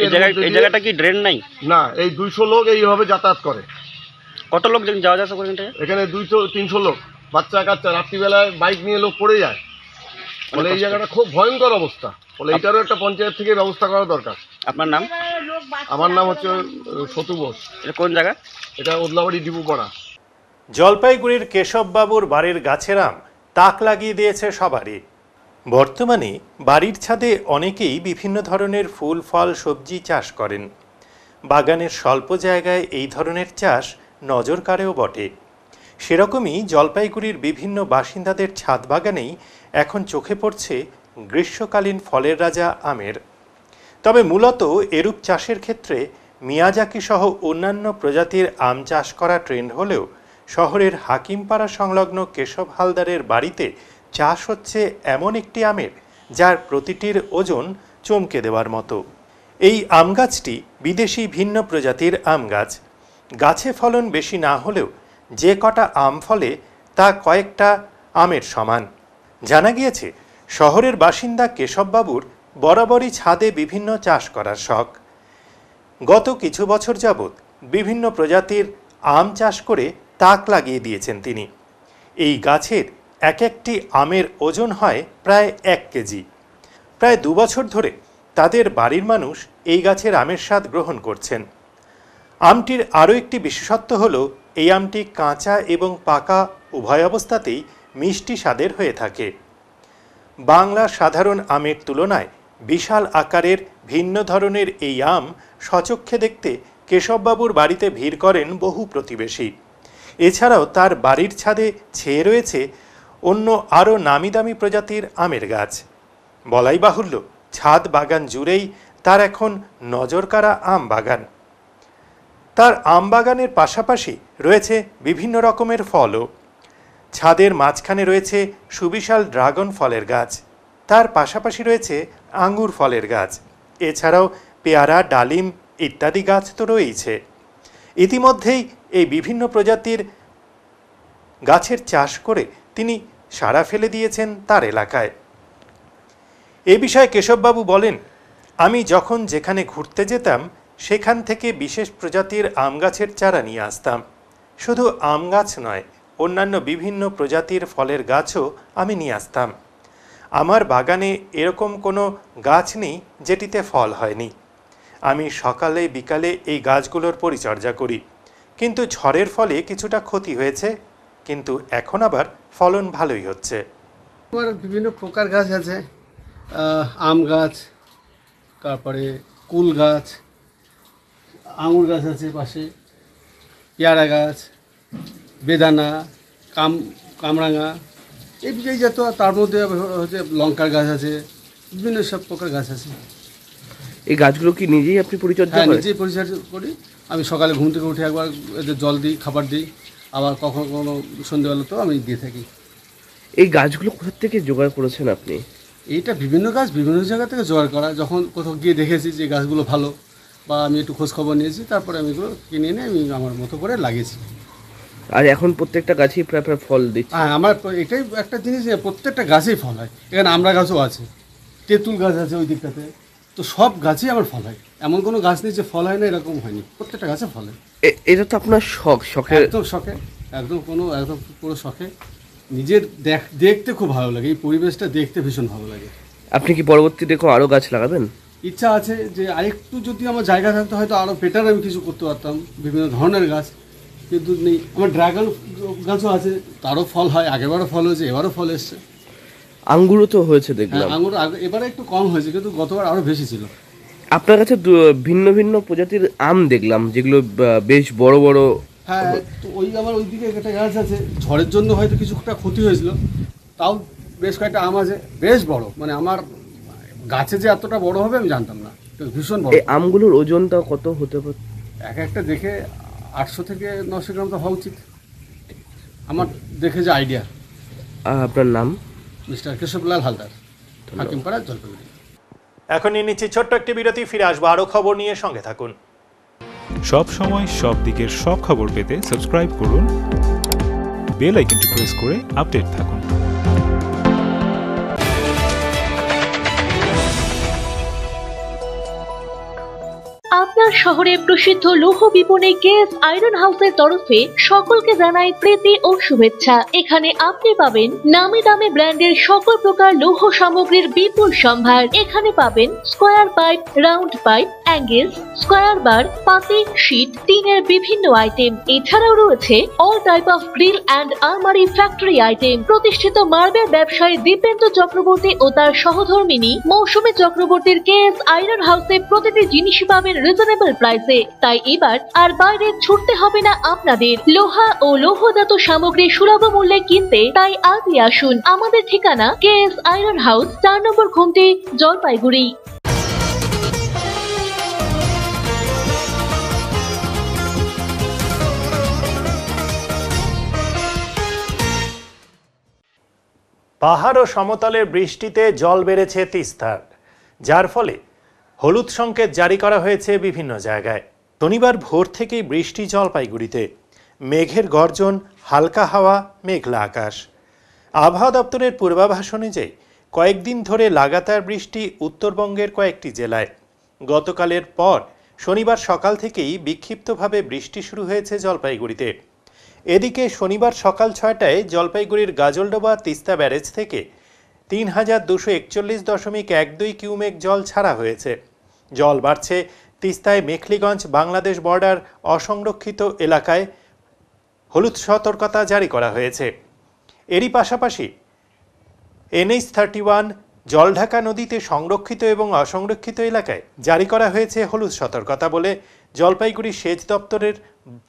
এই জায়গাটা কি ড্রেন নাই? না, এই 200 লোক এইভাবে যাতায়াত করে। কত লোক যাওয়া যাওয়া করে? এখানে 200-300 লোক, বাচ্চা কাচ্চা, রাত্রিবেলায় বাইক নিয়ে লোক পড়ে যায়। বলে এই জায়গাটা খুব ভয়ঙ্কর অবস্থা, বলে এটারও একটা পঞ্চায়েত থেকে ব্যবস্থা করা দরকার। আপনার নাম? আমার নাম হচ্ছে সতু বোস। এটা কোন জায়গা? এটা ওদলাবাড়ি ডিপোপাড়া। জলপাইগুড়ির কেশববাবুর বাড়ির গাছের আম তাক লাগিয়ে দিয়েছে সবারই। বর্তমানে বাড়ির ছাদে অনেকেই বিভিন্ন ধরনের ফুল, ফল, সবজি চাষ করেন। বাগানের স্বল্প জায়গায় এই ধরনের চাষ নজর কাড়েও বটে। সেরকমই জলপাইগুড়ির বিভিন্ন বাসিন্দাদের ছাদ বাগানেই এখন চোখে পড়ছে গ্রীষ্মকালীন ফলের রাজা আমের। তবে মূলত এরূপ চাষের ক্ষেত্রে মিয়াজাকি সহ অন্যান্য প্রজাতির আম চাষ করা ট্রেন্ড হলেও শহরের হাকিমপাড়া সংলগ্ন কেশব হালদারের বাড়িতে চাষ হচ্ছে এমন একটি আমের যার প্রতিটির ওজন চমকে দেওয়ার মতো। এই আম গাছটি বিদেশি ভিন্ন প্রজাতির আম গাছ। গাছে ফলন বেশি না হলেও যে কটা আম ফলে তা কয়েকটা আমের সমান। জানা গিয়েছে শহরের বাসিন্দা কেশববাবুর বরাবরই ছাদে বিভিন্ন চাষ করার শখ। গত কিছু বছর যাবৎ বিভিন্ন প্রজাতির আম চাষ করে তাক লাগিয়ে দিয়েছেন তিনি। এই গাছের এক একটি আমের ওজন হয় প্রায় 1 কেজি। প্রায় 2 বছর ধরে তাদের বাড়ির মানুষ এই গাছের আমের স্বাদ গ্রহণ করছেন। আমটির আরও একটি বিশেষত্ব হলো এই আমটি কাঁচা এবং পাকা উভয় অবস্থাতেই মিষ্টি স্বাদের হয়ে থাকে। বাংলা সাধারণ আমের তুলনায় বিশাল আকারের ভিন্ন ধরনের এই আম সচক্ষে দেখতে কেশববাবুর বাড়িতে ভিড় করেন বহু প্রতিবেশী। এছাড়াও তার বাড়ির ছাদে ছেয়ে রয়েছে অন্য আরও নামি দামি প্রজাতির আমের গাছ। বলাই বাহুল্য ছাদ বাগান জুড়েই তার এখন নজরকাড়া আম বাগান। তার আম বাগানের পাশাপাশি রয়েছে বিভিন্ন রকমের ফলও। ছাদের মাঝখানে রয়েছে সুবিশাল ড্রাগন ফলের গাছ, তার পাশাপাশি রয়েছে আঙ্গুর ফলের গাছ, এছাড়াও পেয়ারা, ডালিম ইত্যাদি গাছ তো রয়েছে। ইতিমধ্যেই এই বিভিন্ন প্রজাতির গাছের চাষ করে তিনি সাড়া ফেলে দিয়েছেন তার এলাকায়। এ বিষয়ে কেশববাবু বলেন, আমি যখন যেখানে ঘুরতে যেতাম সেখান থেকে বিশেষ প্রজাতির আম গাছের চারা নিয়ে আসতাম। শুধু আম গাছ নয়, অন্যান্য বিভিন্ন প্রজাতির ফলের গাছও আমি নিয়ে আসতাম। আমার বাগানে এরকম কোনো গাছ নেই যেটিতে ফল হয়নি। আমি সকালে বিকালে এই গাছগুলোর পরিচর্যা করি, কিন্তু ঝড়ের ফলে কিছুটা ক্ষতি হয়েছে, কিন্তু এখন আবার ফলন ভালোই হচ্ছে। আমার বিভিন্ন প্রকার গাছ আছে, আম গাছ, তারপরে কুল গাছ, আঙুর গাছ আছে পাশে, পেয়ারা গাছ, বেদানা, কামরাঙা, এই জাত। তার মধ্যে হচ্ছে লঙ্কার গাছ আছে, বিভিন্ন সব প্রকার গাছ আছে। এই গাছগুলো কি নিজেই আপনি পরিচর্যা করেন? নিজেই পরিচর্যা করি। আমি সকালে ঘুম থেকে উঠে একবার এদের জল দিই, খাবার দিই, আবার কখনো কখনো সন্ধ্যেবেলাতেও আমি দিয়ে থাকি। এই গাছগুলো কোথা থেকে জোগাড় করেছেন আপনি? এইটা বিভিন্ন গাছ বিভিন্ন জায়গা থেকে জোগাড় করা। যখন কোথাও গিয়ে দেখেছি যে গাছগুলো ভালো, বা আমি একটু খোঁজ খবর নিয়েছি, তারপরে আমি এগুলো কিনে এনে আমি আমার মতো করে লাগিয়েছি। আর এখন প্রত্যেকটা গাছই প্রায় প্রায় ফল দিচ্ছে। হ্যাঁ, আমার এটাই একটা জিনিস, প্রত্যেকটা গাছেই ফল হয়। এখানে আমড়া গাছও আছে, তেঁতুল গাছ আছে ওই দিকটাতে, তো সব গাছেই আমার ফল হয়। এমন কোনো গাছ নেই যে ফল হয় না, এরকম হয়নি, প্রত্যেকটা গাছে ফল হয়। এটা তো আপনার শখের? একদম শখে, একদম পুরো শখে। নিজের দেখতে খুব ভালো লাগে, এই পরিবেশটা দেখতে ভীষণ ভালো লাগে। আপনি কি পরবর্তীতে আরও গাছ লাগাবেন? ইচ্ছা আছে যে আরেকটু যদি আমার জায়গা থাকতো হয়তো আরও বেটার আমি কিছু করতে পারতাম, বিভিন্ন ধরনের গাছ, কিন্তু নেই। আমার ড্রাগন গাছও আছে, তারও ফল হয়, আগেবারও ফল হয়েছে, এবারও ফল এসছে। আঙ্গুরও তো হয়েছে দেখলাম। আঙ্গুর এবারে একটু কম হয়েছে, কিন্তু গতবার আরও বেশি ছিল। আপনার কাছে ভিন্ন ভিন্ন প্রজাতির আম দেখলাম, যেগুলো বেশ বড় বড়। হ্যাঁ, তো আমার ওইদিকে একটা গাছ আছে, ঝড়ের জন্য হয়তো কিছুটা ক্ষতি হয়েছিল, তাও বেশ কয়েকটা আম আছে বেশ বড়। মানে আমার গাছে যে এতটা বড় হবে আমি জানতাম না, ভীষণ বড়। এই আমগুলোর ওজনটা কত হতে পারে? একটা দেখে 800 থেকে 900 গ্রাম তো হওয়া উচিত, আমার দেখে যে আইডিয়া। আপনার নাম? মিস্টার কেশবলাল হালদার, হাকিমপাড়া, জলপাইগুড়ি। এখন নিয়ে নিচ্ছি ছোট্ট একটি বিরতি, ফিরে আসবো আরও খবর নিয়ে, সঙ্গে থাকুন। সব সময় সব দিকের সব খবর পেতে সাবস্ক্রাইব করুন, বেল আইকনটি প্রেস করে আপডেট থাকুন। আপনার শহরে প্রসিদ্ধ লৌহ বিপণী কেএস আয়রন হাউসের তরফে সকলকে জানাই প্রীতি ও শুভেচ্ছা। এখানে আপনি পাবেন নামি দামি ব্র্যান্ডের সকল প্রকার লৌহ সামগ্রীর বিপুল সম্ভার। এখানে পাবেন square pipe, round pipe, angles, square bar, পাতি, শীট, টিনের বিভিন্ন আইটেম। এছাড়াও রয়েছে all type of grill and আলমারি ফ্যাক্টরি আইটেম। প্রতিষ্ঠিত মার্বেল ব্যবসায়ী দীপেন্দ্র চক্রবর্তী ও তার সহধর্মিনী মৌসুমী চক্রবর্তীর কেএস আয়রন হাউসে প্রতিটি জিনিসই পাবেন রিজনেবল প্রাইসে। তাই এবার আর বাইরে ছুটতে হবে না আপনাদের। লোহা ও লৌহজাত সামগ্রী সুলভ মূল্যে কিনতে তাই আজই আসুন। আমাদের ঠিকানা কেএস আয়রন হাউস, 4 নম্বর ঘুমটি, জলপাইগুড়ি। পাহাড় ও সমতলের বৃষ্টিতে জল বেড়েছে তিস্তার, যার ফলে হলুদ সংকেত জারি করা হয়েছে বিভিন্ন জায়গায়। শনিবার ভোর থেকেই বৃষ্টি জলপাইগুড়িতে, মেঘের গর্জন, হালকা হাওয়া, মেঘলা আকাশ। আবহাওয়া দপ্তরের পূর্বাভাস অনুযায়ী কয়েকদিন ধরে লাগাতার বৃষ্টি উত্তরবঙ্গের কয়েকটি জেলায়। গতকালের পর শনিবার সকাল থেকেই বিক্ষিপ্তভাবে বৃষ্টি শুরু হয়েছে জলপাইগুড়িতে। এদিকে শনিবার সকাল 6টায় জলপাইগুড়ির গাজলডোবা তিস্তা ব্যারেজ থেকে ৩,২৪১.12 কিউমেক জল ছাড়া হয়েছে। জল বাড়ছে তিস্তায় মেখলিগঞ্জ বাংলাদেশ বর্ডার অসংরক্ষিত এলাকায় হলুদ সতর্কতা জারি করা হয়েছে। এরই পাশাপাশি NH-31 জলঢাকা নদীতে সংরক্ষিত এবং অসংরক্ষিত এলাকায় জারি করা হয়েছে হলুদ সতর্কতা বলে জলপাইগুড়ি সেচ দপ্তরের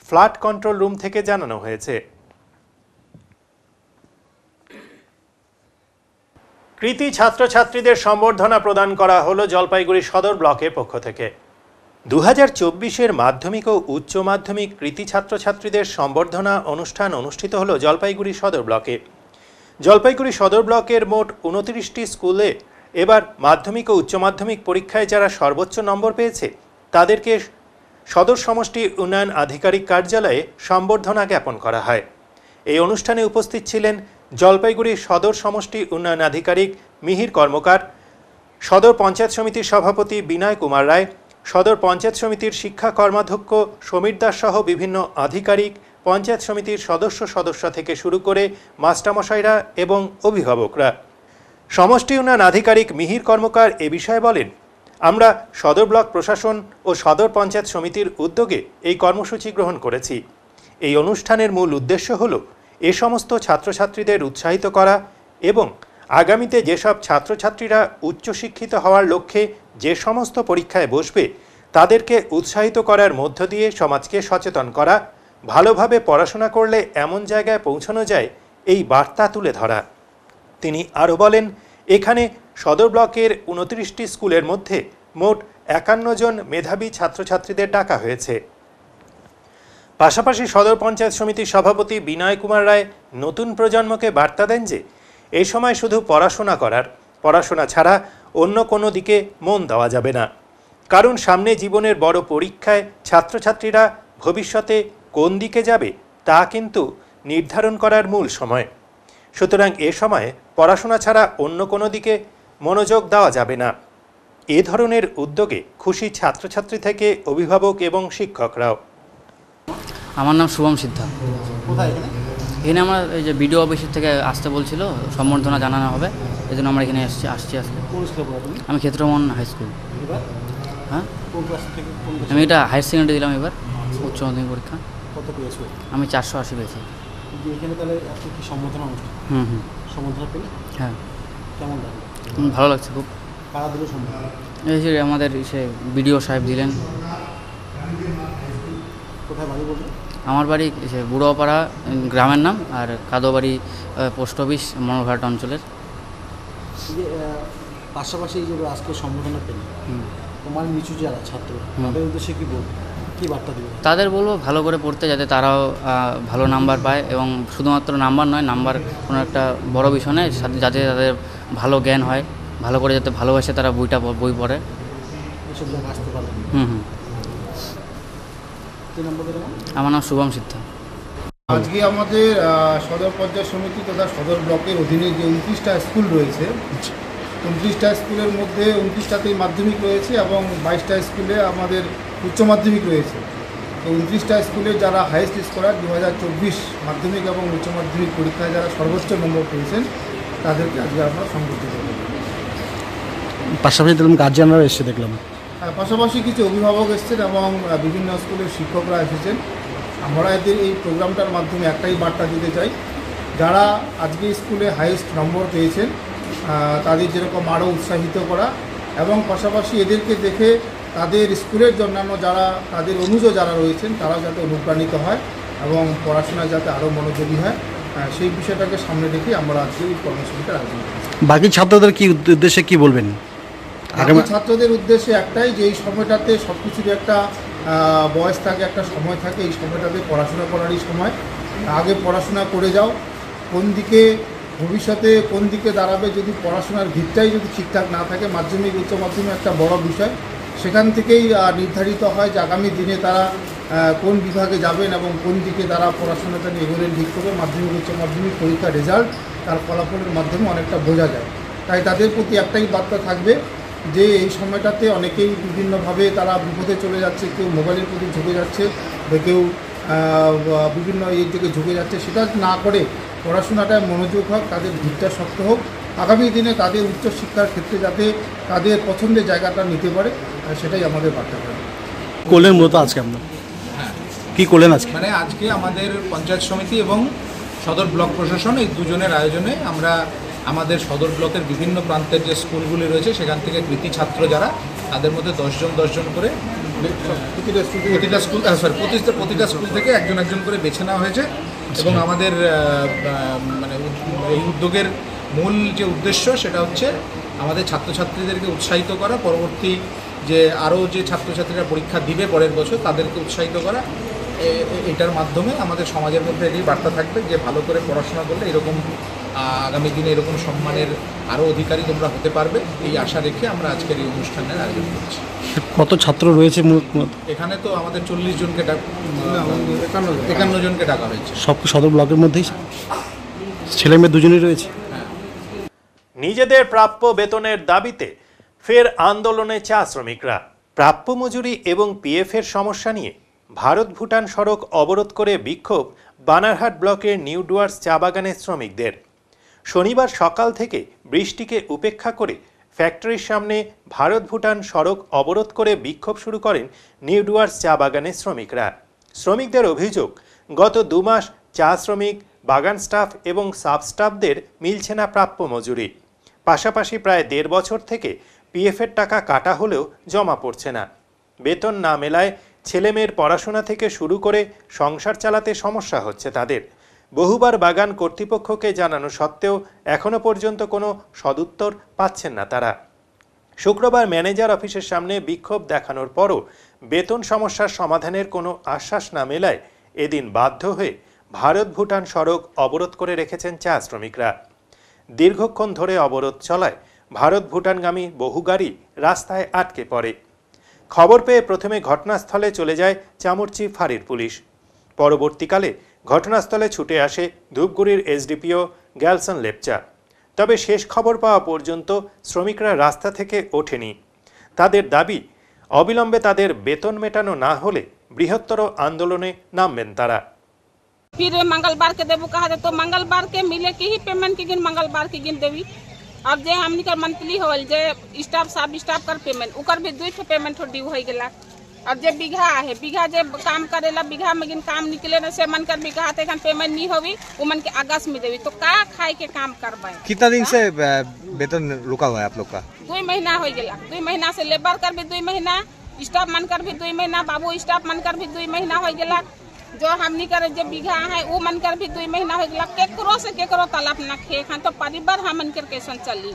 ফ্লাড কন্ট্রোল রুম থেকে জানানো হয়েছে। কৃতি ছাত্রছাত্রীদের সম্বর্ধনা প্রদান করা হলো জলপাইগুড়ি সদর ব্লকের পক্ষ থেকে। 2024-এর মাধ্যমিক ও উচ্চ মাধ্যমিক কৃতি ছাত্রছাত্রীদের সম্বর্ধনা অনুষ্ঠান অনুষ্ঠিত হলো জলপাইগুড়ি সদর ব্লকে। জলপাইগুড়ি সদর ব্লকের মোট 29টি স্কুলে এবার মাধ্যমিক ও উচ্চ মাধ্যমিক পরীক্ষায় যারা সর্বোচ্চ নম্বর পেয়েছে তাদেরকে সদর সমষ্টি উন্নয়ন আধিকারিক কার্যালয়ে সম্বর্ধনা জ্ঞাপন করা হয়। এই অনুষ্ঠানে উপস্থিত ছিলেন জলপাইগুড়ি সদর সমষ্টি উন্নয়ন আধিকারিক মিহির কর্মকার, সদর পঞ্চায়েত সমিতির সভাপতি বিনয় কুমার রায়, সদর পঞ্চায়েত সমিতির শিক্ষা কর্মাধ্যক্ষ সমীর দাস সহ বিভিন্ন আধিকারিক, পঞ্চায়েত সমিতির সদস্য থেকে শুরু করে মাস্টারমশাইরা এবং অভিভাবকরা। সমষ্টি উন্নয়ন আধিকারিক মিহির কর্মকার এ বিষয়ে বলেন, আমরা সদর ব্লক প্রশাসন ও সদর পঞ্চায়েত সমিতির উদ্যোগে এই কর্মসূচি গ্রহণ করেছি। এই অনুষ্ঠানের মূল উদ্দেশ্য হল এ সমস্ত ছাত্রছাত্রীদের উৎসাহিত করা এবং আগামীতে যেসব ছাত্রছাত্রীরা উচ্চশিক্ষিত হওয়ার লক্ষ্যে যে সমস্ত পরীক্ষায় বসবে তাদেরকে উৎসাহিত করার মধ্য দিয়ে সমাজকে সচেতন করা, ভালোভাবে পড়াশোনা করলে এমন জায়গায় পৌঁছানো যায় এই বার্তা তুলে ধরা। তিনি আরও বলেন, এখানে সদর ব্লকের 29টি স্কুলের মধ্যে মোট 51 জন মেধাবী ছাত্রছাত্রীদের ডাকা হয়েছে। পাশাপাশি সদর পঞ্চায়েত সমিতির সভাপতি বিনয় কুমার রায় নতুন প্রজন্মকে বার্তা দেন যে এই সময় শুধু পড়াশোনা ছাড়া অন্য কোনো দিকে মন দেওয়া যাবে না, কারণ সামনে জীবনের বড় পরীক্ষায় ছাত্রছাত্রীরা ভবিষ্যতে কোন দিকে যাবে তা কিন্তু নির্ধারণ করার মূল সময়। সুতরাং এ সময়ে পড়াশোনা ছাড়া অন্য কোনো দিকে মনোযোগ দেওয়া যাবে না। এ ধরনের উদ্যোগে খুশি ছাত্রছাত্রী থেকে অভিভাবক এবং শিক্ষকরাও। আমার নাম শুভম সিদ্ধা। কোথায় এখানে আমরা এই যে বিডিও অফিসের থেকে আসতে বলছিল, সম্বর্ধনা জানানো হবে, এই জন্য আমরা এখানে আসছি। আমি ক্ষেত্রমোহন হাই স্কুল। হ্যাঁ, আমি এটা হায়ার সেকেন্ডারি দিলাম এবার, উচ্চ মাধ্যমিক পরীক্ষা। কত পেয়েছো? আমি 480 পেয়েছি। এখানে তাহলে আপনি কি সম্বর্ধনা অনুষ্ঠান? সম্বর্ধনা পেলে? হ্যাঁ। কেমন লাগলো? ভালো লাগছে খুব। কারা দিল সম্বর্ধনা? এই যে আমাদের সে বিডিও সাহেব দিলেন। কোথায় বাড়ি বলবেন? আমার বাড়ি সে বুড়োপাড়া গ্রামের নাম, আর কাদোবাড়ি পোস্ট অফিস মনোঘাট অঞ্চলের। যে পাশাপাশি যে আজকে সম্বর্ধনা পেল, তোমার নিচু যারা ছাত্র তাদের উদ্দেশ্যে কী বলবো, কী বার্তা দেবে? তাদের বলবো ভালো করে পড়তে, যাতে তারাও ভালো নাম্বার পায়, এবং শুধুমাত্র নাম্বার নয়, নাম্বার কোনো একটা বড় বিষয় নয়, যাতে তাদের ভালো জ্ঞান হয়, ভালো করে যাতে ভালোবাসে তারা বই পড়ে। এসব জায়গায় আসতে পারবে। আমার নাম শুভম সিদ্ধা। আজকে আমাদের সদর পঞ্চায়েত সমিতি তথা সদর ব্লকের অধীনে যে 29টা স্কুল রয়েছে, 29টা স্কুলের মধ্যে 29টাতেই মাধ্যমিক রয়েছে এবং 22টা স্কুলে আমাদের উচ্চ মাধ্যমিক রয়েছে। তো 29টা স্কুলে যারা হাইয়েস্ট স্কোরার 2024 মাধ্যমিক এবং উচ্চ মাধ্যমিক পরীক্ষায় যারা সর্বোচ্চ নম্বর পেয়েছেন তাদেরকে আজকে আমরা সংবর্ধিত করব। পাশাপাশি দেখলাম গার্জিয়ানরা এসে দেখলাম, পাশাপাশি কিছু অভিভাবক এসেছেন এবং বিভিন্ন স্কুলের শিক্ষকরা এসেছেন। আমরা এদের এই প্রোগ্রামটার মাধ্যমে একটাই বার্তা দিতে চাই, যারা আজকে স্কুলে হাইয়েস্ট নম্বর পেয়েছেন তাদের যেরকম আরও উৎসাহিত করা, এবং পাশাপাশি এদেরকে দেখে তাদের স্কুলের অন্যান্য যারা তাদের অনুজ যারা রয়েছেন তারাও যাতে অনুপ্রাণিত হয় এবং পড়াশোনায় যাতে আরও মনোযোগী হয়, সেই বিষয়টাকে সামনে রেখে আমরা আজকে এই কর্মসূচিটা আয়োজন করি। বাকি ছাত্রদের কি উদ্দেশ্যে কি বলবেন? ছাত্রদের উদ্দেশ্যে একটাই, যে এই সময়টাতে সব কিছুরই একটা বয়স থাকে, একটা সময় থাকে, এই সময়টাতে পড়াশোনা করারই সময়। আগে পড়াশোনা করে যাও, কোন দিকে ভবিষ্যতে কোন দিকে দাঁড়াবে, যদি পড়াশোনার ভিতটাই যদি ঠিকঠাক না থাকে, মাধ্যমিক উচ্চ মাধ্যমিক একটা বড় বিষয়, সেখান থেকেই নির্ধারিত হয় যে আগামী দিনে তারা কোন বিভাগে যাবেন এবং কোন দিকে তারা পড়াশোনাটা নিয়ে এগোলেন ঠিক করবে। মাধ্যমিক উচ্চ মাধ্যমিক পরীক্ষার রেজাল্ট তার ফলাফলের মাধ্যমে অনেকটা বোঝা যায়। তাই তাদের প্রতি একটাই বার্তা থাকবে যে এই সময়টাতে অনেকেই বিভিন্নভাবে তারা বিপদে চলে যাচ্ছে, কেউ মোবাইলের প্রতি ঝুঁকে যাচ্ছে, কেউ বিভিন্ন এর দিকে ঝুঁকে যাচ্ছে, সেটা না করে পড়াশোনাটায় মনোযোগ হোক, তাদের ভিতটা শক্ত হোক, আগামী দিনে তাদের উচ্চশিক্ষার ক্ষেত্রে যাতে তাদের পছন্দের জায়গাটা নিতে পারে, সেটাই আমাদের বার্তা করে। করলেন মূলত আজকে আমরা কী করলেন আজকে? মানে আজকে আমাদের পঞ্চায়েত সমিতি এবং সদর ব্লক প্রশাসন এই দুজনের আয়োজনে আমরা আমাদের সদর ব্লকের বিভিন্ন প্রান্তের যে স্কুলগুলি রয়েছে সেখান থেকে কৃতি ছাত্র যারা, তাদের মধ্যে 10 জন করে প্রতিটা স্কুল থেকে একজন করে বেছে নেওয়া হয়েছে। এবং আমাদের মানে এই উদ্যোগের মূল যে উদ্দেশ্য সেটা হচ্ছে আমাদের ছাত্রছাত্রীদেরকে উৎসাহিত করা, পরবর্তী যে আরও যে ছাত্রছাত্রীরা পরীক্ষা দিবে পরের বছর তাদেরকে উৎসাহিত করা। এটার মাধ্যমে আমাদের সমাজের মধ্যে এই বার্তা থাকবে যে ভালো করে পড়াশোনা করলে এরকম আগামী দিনে এরকম সম্মানের আরও অধিকারী তোমরা হতে পারবে, এই আশা রেখে আমরা আজকের এই অনুষ্ঠানের আয়োজন করছি। কত ছাত্র রয়েছে? এখানে তো আমাদের 40 জনকে 51 জনকে ডাকা হয়েছে। সব সদর ব্লকের মধ্যেই ছেলে মেয়ে দুজনেই রয়েছে। নিজেদের প্রাপ্য বেতনের দাবিতে ফের আন্দোলনে চা শ্রমিকরা। প্রাপ্য মজুরি এবং পিএফের সমস্যা নিয়ে ভারত ভুটান সড়ক অবরোধ করে বিক্ষোভ বানারহাট ব্লকের নিউ ডুয়ার্স চা বাগানের শ্রমিকদের। শনিবার সকাল থেকে বৃষ্টিকে উপেক্ষা করে ফ্যাক্টরির সামনে ভারত ভুটান সড়ক অবরোধ করে বিক্ষোভ শুরু করেন নিউ ডুয়ার্স চা বাগানের শ্রমিকরা। শ্রমিকদের অভিযোগ, গত 2 মাস চা শ্রমিক, বাগান স্টাফ এবং সাব স্টাফদের মিলছে না প্রাপ্য মজুরি। পাশাপাশি প্রায় 1.5 বছর থেকে পিএফের টাকা কাটা হলেও জমা পড়ছে না। বেতন না মেলায় ছেলেমেয়ের পড়াশোনা থেকে শুরু করে সংসার চালাতে সমস্যা হচ্ছে তাদের। বহুবার বাগান কর্তৃপক্ষকে জানানো সত্ত্বেও এখনও পর্যন্ত কোনো সদুত্তর পাচ্ছেন না তারা। শুক্রবার ম্যানেজার অফিসের সামনে বিক্ষোভ দেখানোর পরও বেতন সমস্যার সমাধানের কোনো আশ্বাস না মেলায় এদিন বাধ্য হয়ে ভারত ভুটান সড়ক অবরোধ করে রেখেছেন চা শ্রমিকরা। দীর্ঘক্ষণ ধরে অবরোধ চলায় ভারত ভুটানগামী বহু গাড়ি রাস্তায় আটকে পড়ে। খবর পেয়ে প্রথমে ঘটনাস্থলে চলে যায় চামুরচি ফাঁড়ির পুলিশ। পরবর্তীকালে ঘটনাস্থলে ছুটে আসে ধূপগুড়ির এসডিপিও গ্যালসন লেপচা। তবে শেষ খবর পাওয়া পর্যন্ত শ্রমিকরা রাস্তা থেকে ওঠেনি। তাদের দাবি, অবিলম্বে তাদের বেতন মেটানো না হলে বৃহত্তর আন্দোলনে নামবেন তারা। फिर मंगलवार के देबू कहा तो मंगलवार के मिले की ही पेमेंट की गिन मंगलवार की गिन देवी। अब जे हमनी का मंथली होल जे स्टाफ सब स्टाफ कर पेमेंट उकर भी 2 पेमेंट ड्यू हो गेला। अब जे बीघा है, बीघा जे काम करेला बीघा में गिन काम निकले न से मन कर बीघा ते खन पेमेंट नहीं होवी, उमन के अगस्त में देवी। तो का खाए के काम करबे? कितना दिन से वेतन रुका हुआ है आप लोग का? 2 महीना हो गेला। 2 महीना से लेबर कर भी 2 महीना, स्टाफ मन कर भी 2 महीना, बाबू स्टाफ मन कर भी 2 महीना हो गेला। जो हमनी करे जो बीघा है वो मन कर भी 2 महीना हो गया। केकरो से केकरो तालाब न खे खान तो परिवार हमन के कैसन चली।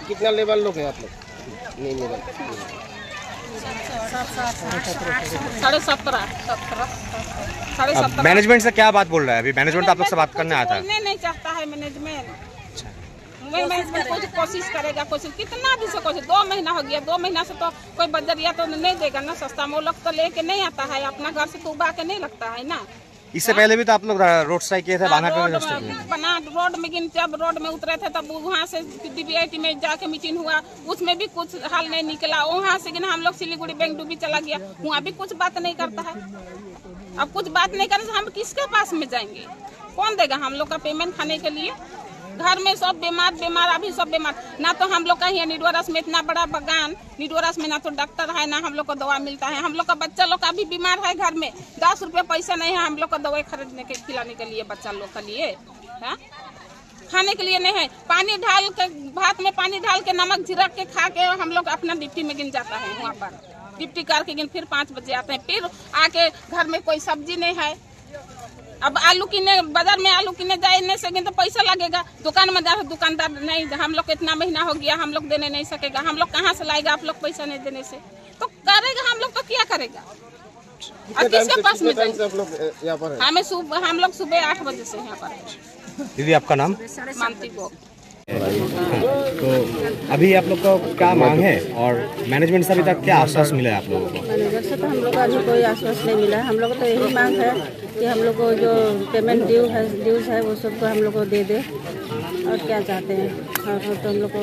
कितना लेवल लोग है आप लोग? नहीं लेवल 17.5 मैनेजमेंट से क्या बात बोल रहा है अभी? मैनेजमेंट आप लोग से बात करने आया था? नहीं चाहता है मैनेजमेंट। मैनेजमेंट कुछ कोशिश करेगा, कोशिश कितना भी से कोशिश। 2 महीना हो गया, 2 महीना से तो कोई बजरिया तो नहीं देगा ना सस्ता में। वो लोग तो लेके नहीं आता है, अपना घर से तो उबा के नहीं लगता है ना। इससे पहले भी तो आप लोग रोड स्ट्राइक किए थे बना रोड में जब रोड में उतरे थे तब वहाँ से DBIT में जाके मीटिंग हुआ, उसमें भी कुछ हाल नहीं निकला। वहाँ से हम लोग सिलीगुड़ी बैंक डूबी चला गया, वहाँ भी कुछ बात नहीं करता है। अब कुछ बात नहीं करे हम किसके पास में जाएंगे? कौन देगा हम लोग का पेमेंट खाने के लिए? घर में सब बीमार अभी सब बीमार। ना तो हम लोग का यहाँ निडोरस में इतना बड़ा बागान, निडोरस में ना तो डॉक्टर है ना हम लोग को दवा मिलता है। हम लोग का बच्चा लोग का भी बीमार है, घर में 10 रुपये पैसा नहीं है हम लोग को दवाई खरीदने के खिलाने के लिए बच्चा लोग के लिए। खाने के लिए नहीं है। पानी ढाल के भात में पानी डाल के नमक झिरक के खा के हम लोग अपना डिप्टी में गिन जाता है। वहाँ पर डिप्टी करके गिन फिर 5 बजे आते हैं। फिर आके घर में कोई सब्जी नहीं है। अब आलू किने बाजार में आलू किने जाने से तो पैसा लगेगा। दुकान में जाकर दुकानदार नहीं, हम लोग इतना महीना हो गया हम लोग देने नहीं सकेगा। हम लोग कहाँ से लाएगा आप लोग पैसा नहीं देने से? तो करेगा हम लोग तो क्या करेगा? और किसके पास में हम लोग सुबह 8 बजे से यहाँ पर। दीदी आपका नाम? मानती को। तो अभी आप लोग को क्या मांग है और मैनेजमेंट से अभी तक क्या आश्वास मिला है आप लोगों को? मैनेजर से तो हम लोग को अभी कोई आश्वास नहीं मिला है। हम लोग को तो यही मांग है कि हम लोग को जो पेमेंट ड्यूज है वो सबको हम लोग को दे दे। और क्या चाहते हैं? और तो हम लोग को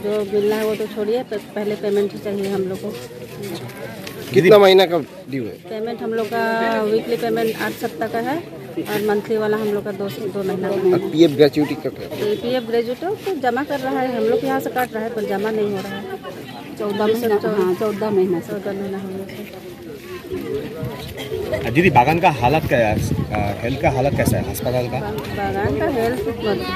जो मिलना है वो तो छोड़िए, पहले पेमेंट ही चाहिए हम लोग को। कितना महीना का ड्यू है? पेमेंट हम लोग का वीकली पेमेंट 8 सप्ताह का है और मंथली वाला हम लोग का 2 महीना का है। पीएफ ग्रेजुएटी का? पीएफ ग्रेजुएटी तो जमा कर रहा है, हम लोग यहाँ से काट रहा है पर जमा नहीं हो रहा है। 14 महीना हो गया। दीदी बागान का हालत क्या है? हेल्थ का हालत कैसा है अस्पताल का? बागान का हेल्थ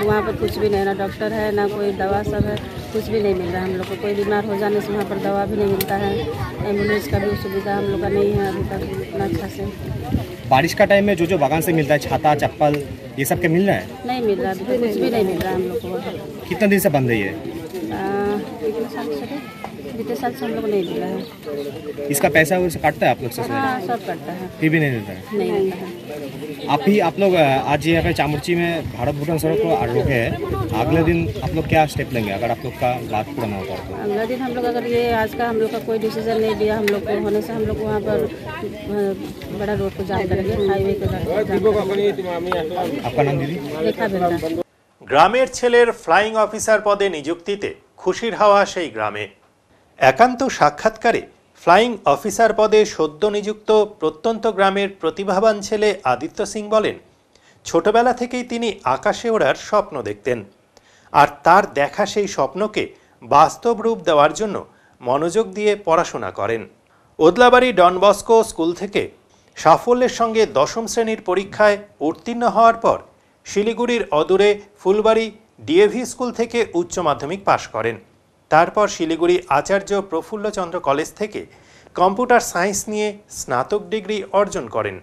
वहाँ पर कुछ भी नहीं, ना डॉक्टर है ना कोई दवा सब है, कुछ भी नहीं मिल रहा है हम लोग को। कोई बीमार हो जाने से वहाँ पर दवा भी नहीं मिलता है। एम्बुलेंस का भी सुविधा हम लोग का नहीं है अभी तक इतना अच्छा से। बारिश का टाइम में जो बागान से मिलता है छाता चप्पल ये सब क्या मिल रहा है? नहीं मिल रहा, अभी तो कुछ भी नहीं मिल रहा हम लोग को। कितना दिन से बंद है ये? कितने साल से? बीते साल से हम लोग नहीं मिला है। इसका पैसा वैसा काटता है आप लोग से? हाँ, सब करता है। फिर भी नहीं देता है? नहीं देता है। आप लोग आज यहाँ पे चामुर्ची में भारत भूटान सड़क को रोके हैं, अगले दिन आप लोग क्या स्टेप लेंगे अगर आप लोग का बात पूरा ना होता है तो? अगला दिन हम लोग अगर ये आज का हम लोग का कोई डिसीजन नहीं लिया हम लोग को होने से हम लोग वहाँ पर बड़ा रोड को जाम करेंगे, हाईवे को जाम करेंगे। आपका नाम दीदी? रेखा बेंदा। গ্রামের ছেলের ফ্লাইং অফিসার পদে নিযুক্তিতে খুশির হাওয়া সেই গ্রামে। একান্ত সাক্ষাৎকারে ফ্লাইং অফিসার পদে সদ্য নিযুক্ত প্রত্যন্ত গ্রামের প্রতিভাবান ছেলে আদিত্য সিং বলেন, ছোটবেলা থেকেই তিনি আকাশে ওড়ার স্বপ্ন দেখতেন, আর তার দেখা সেই স্বপ্নকে বাস্তব রূপ দেওয়ার জন্য মনোযোগ দিয়ে পড়াশোনা করেন। ওদলাবাড়ি ডন বস্কো স্কুল থেকে সাফল্যের সঙ্গে 10ম শ্রেণীর পরীক্ষায় উত্তীর্ণ হওয়ার পর শিলিগুড়ির অদূরে ফুলবাড়ি ডিএভি স্কুল থেকে উচ্চ মাধ্যমিক পাশ করেন। তারপর শিলিগুড়ি আচার্য প্রফুল্লচন্দ্র কলেজ থেকে কম্পিউটার সায়েন্স নিয়ে স্নাতক ডিগ্রি অর্জন করেন।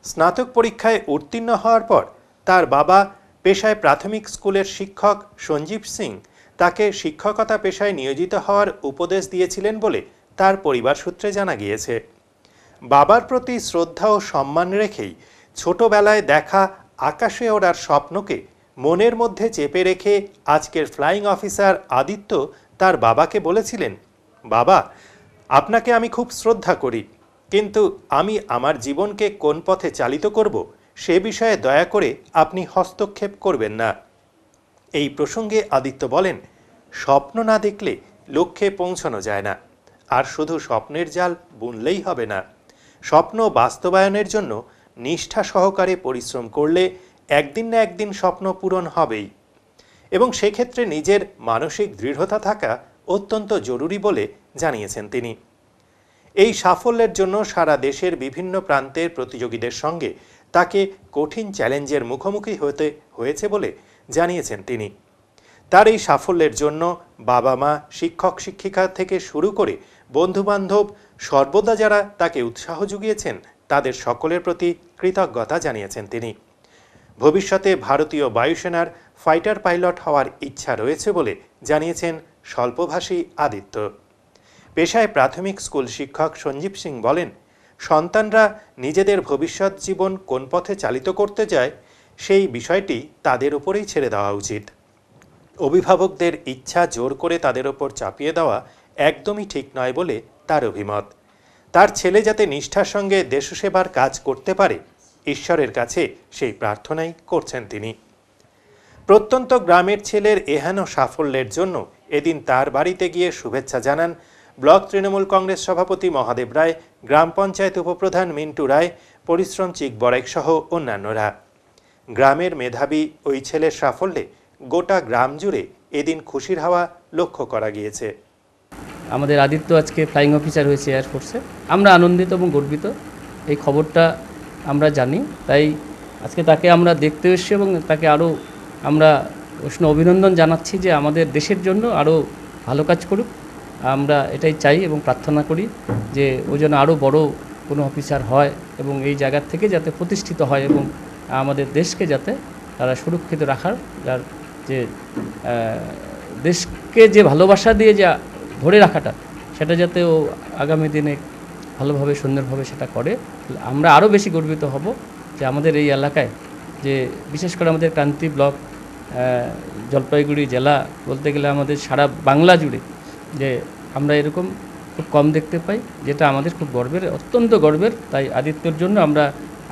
স্নাতক পরীক্ষায় উত্তীর্ণ হওয়ার পর তার বাবা পেশায় প্রাথমিক স্কুলের শিক্ষক সঞ্জীব সিং তাকে শিক্ষকতা পেশায় নিয়োজিত হওয়ার উপদেশ দিয়েছিলেন বলে তার পরিবার সূত্রে জানা গিয়েছে। বাবার প্রতি শ্রদ্ধা ও সম্মান রেখেই ছোটবেলায় দেখা আকাশে ওড়ার স্বপ্নকে মনের মধ্যে চেপে রেখে আজকের ফ্লাইং অফিসার আদিত্য তার বাবাকে বলেছিলেন, বাবা, আপনাকে আমি খুব শ্রদ্ধা করি, কিন্তু আমি আমার জীবনকে কোন পথে চালিত করব সে বিষয়ে দয়া করে আপনি হস্তক্ষেপ করবেন না। এই প্রসঙ্গে আদিত্য বলেন, স্বপ্ন না দেখলে লক্ষ্যে পৌঁছানো যায় না, আর শুধু স্বপ্নের জাল বুনলেই হবে না। স্বপ্ন বাস্তবায়নের জন্য নিষ্ঠা সহকারে পরিশ্রম করলে একদিন না একদিন স্বপ্ন পূরণ হবেই, এবং সেক্ষেত্রে নিজের মানসিক দৃঢ়তা থাকা অত্যন্ত জরুরি বলে জানিয়েছেন তিনি। এই সাফল্যের জন্য সারা দেশের বিভিন্ন প্রান্তের প্রতিযোগীদের সঙ্গে তাকে কঠিন চ্যালেঞ্জের মুখোমুখি হতে হয়েছে বলে জানিয়েছেন তিনি। তার এই সাফল্যের জন্য বাবা মা, শিক্ষক শিক্ষিকা থেকে শুরু করে বন্ধুবান্ধব সর্বদা যারা তাকে উৎসাহ জুগিয়েছেন তাদের সকলের প্রতি কৃতজ্ঞতা জানিয়েছেন তিনি। ভবিষ্যতে ভারতীয় বায়ুসেনার ফাইটার পাইলট হওয়ার ইচ্ছা রয়েছে বলে জানিয়েছেন স্বল্পভাষী আদিত্য। পেশায় প্রাথমিক স্কুল শিক্ষক সঞ্জীব সিং বলেন, সন্তানরা নিজেদের ভবিষ্যৎ জীবন কোন পথে চালিত করতে চায় সেই বিষয়টি তাদের উপরেই ছেড়ে দেওয়া উচিত। অভিভাবকদের ইচ্ছা জোর করে তাদের ওপর চাপিয়ে দেওয়া একদমই ঠিক নয় বলে তার অভিমত। তার ছেলে যাতে নিষ্ঠার সঙ্গে দেশসেবার কাজ করতে পারে, ঈশ্বরের কাছে সেই প্রার্থনাই করছেন তিনি। প্রত্যন্ত গ্রামের ছেলের এহেন সাফল্যের জন্য এদিন তার বাড়িতে গিয়ে শুভেচ্ছা জানান ব্লক তৃণমূল কংগ্রেস সভাপতি মহাদেব রায়, গ্রাম পঞ্চায়েত উপপ্রধান মিন্টু রায়, পরিশ্রম চিক বড়াইক সহ অন্যান্যরা। গ্রামের মেধাবী ওই ছেলের সাফল্যে গোটা গ্রাম জুড়ে এদিন খুশির হাওয়া লক্ষ্য করা গিয়েছে। আমাদের আদিত্য আজকে ফ্লাইং অফিসার হয়েছে এয়ারফোর্সে, আমরা আনন্দিত এবং গর্বিত। এই খবরটা আমরা জানি, তাই আজকে তাকে আমরা দেখতে এসেছি এবং তাকে আরও আমরা উষ্ণ অভিনন্দন জানাচ্ছি যে আমাদের দেশের জন্য আরও ভালো কাজ করুক। আমরা এটাই চাই এবং প্রার্থনা করি যে ও যেন আরও বড় কোনো অফিসার হয় এবং এই জায়গার থেকে যাতে প্রতিষ্ঠিত হয় এবং আমাদের দেশকে যাতে তারা সুরক্ষিত রাখার যার যে দেশকে যে ভালোবাসা দিয়ে যা ধরে রাখাটা সেটা যাতে ও আগামী দিনে ভালোভাবে সুন্দরভাবে সেটা করে। আমরা আরও বেশি গর্বিত হব যে আমাদের এই এলাকায়, যে বিশেষ করে আমাদের ক্রান্তি ব্লক, জলপাইগুড়ি জেলা বলতে গেলে আমাদের সারা বাংলা জুড়ে যে আমরা এরকম খুব কম দেখতে পাই, যেটা আমাদের খুব গর্বের, অত্যন্ত গর্বের। তাই আদিত্যর জন্য আমরা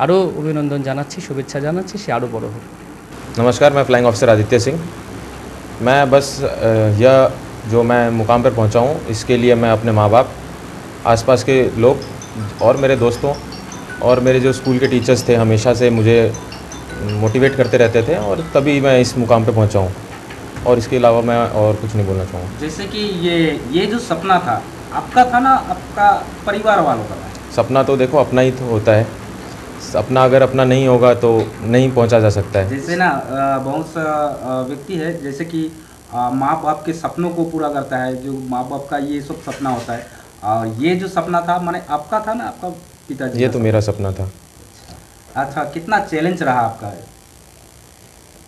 আরও অভিনন্দন জানাচ্ছি, শুভেচ্ছা জানাচ্ছি, সে আরও বড় হোক। नमस्कार, मैं फ्लाइंग ऑफिसर आदित्य सिंह। मैं बस यह जो मैं मुकाम पर पहुंचा हूं इसके लिए मैं अपने माँ बाप, आसपास के लोग और मेरे दोस्तों और मेरे जो स्कूल के टीचर्स थे हमेशा से मुझे मोटिवेट करते रहते थे और तभी मैं इस मुकाम पर पहुंचा हूं, और इसके अलावा मैं और कुछ नहीं बोलना चाहूँगा। जैसे कि ये जो सपना था आपका था ना, आपका परिवार वालों का था? सपना तो देखो अपना ही तो होता है, अपना अगर अपना नहीं होगा तो नहीं पहुंचा जा सकता है। जैसे ना बहुत सा व्यक्ति है जैसे कि माँ बाप के सपनों को पूरा करता है, जो माँ बाप का ये सब सपना होता है। ये जो सपना था माने आपका था ना, आपका पिताजी? ये तो मेरा सपना था। अच्छा, कितना चैलेंज रहा आपका?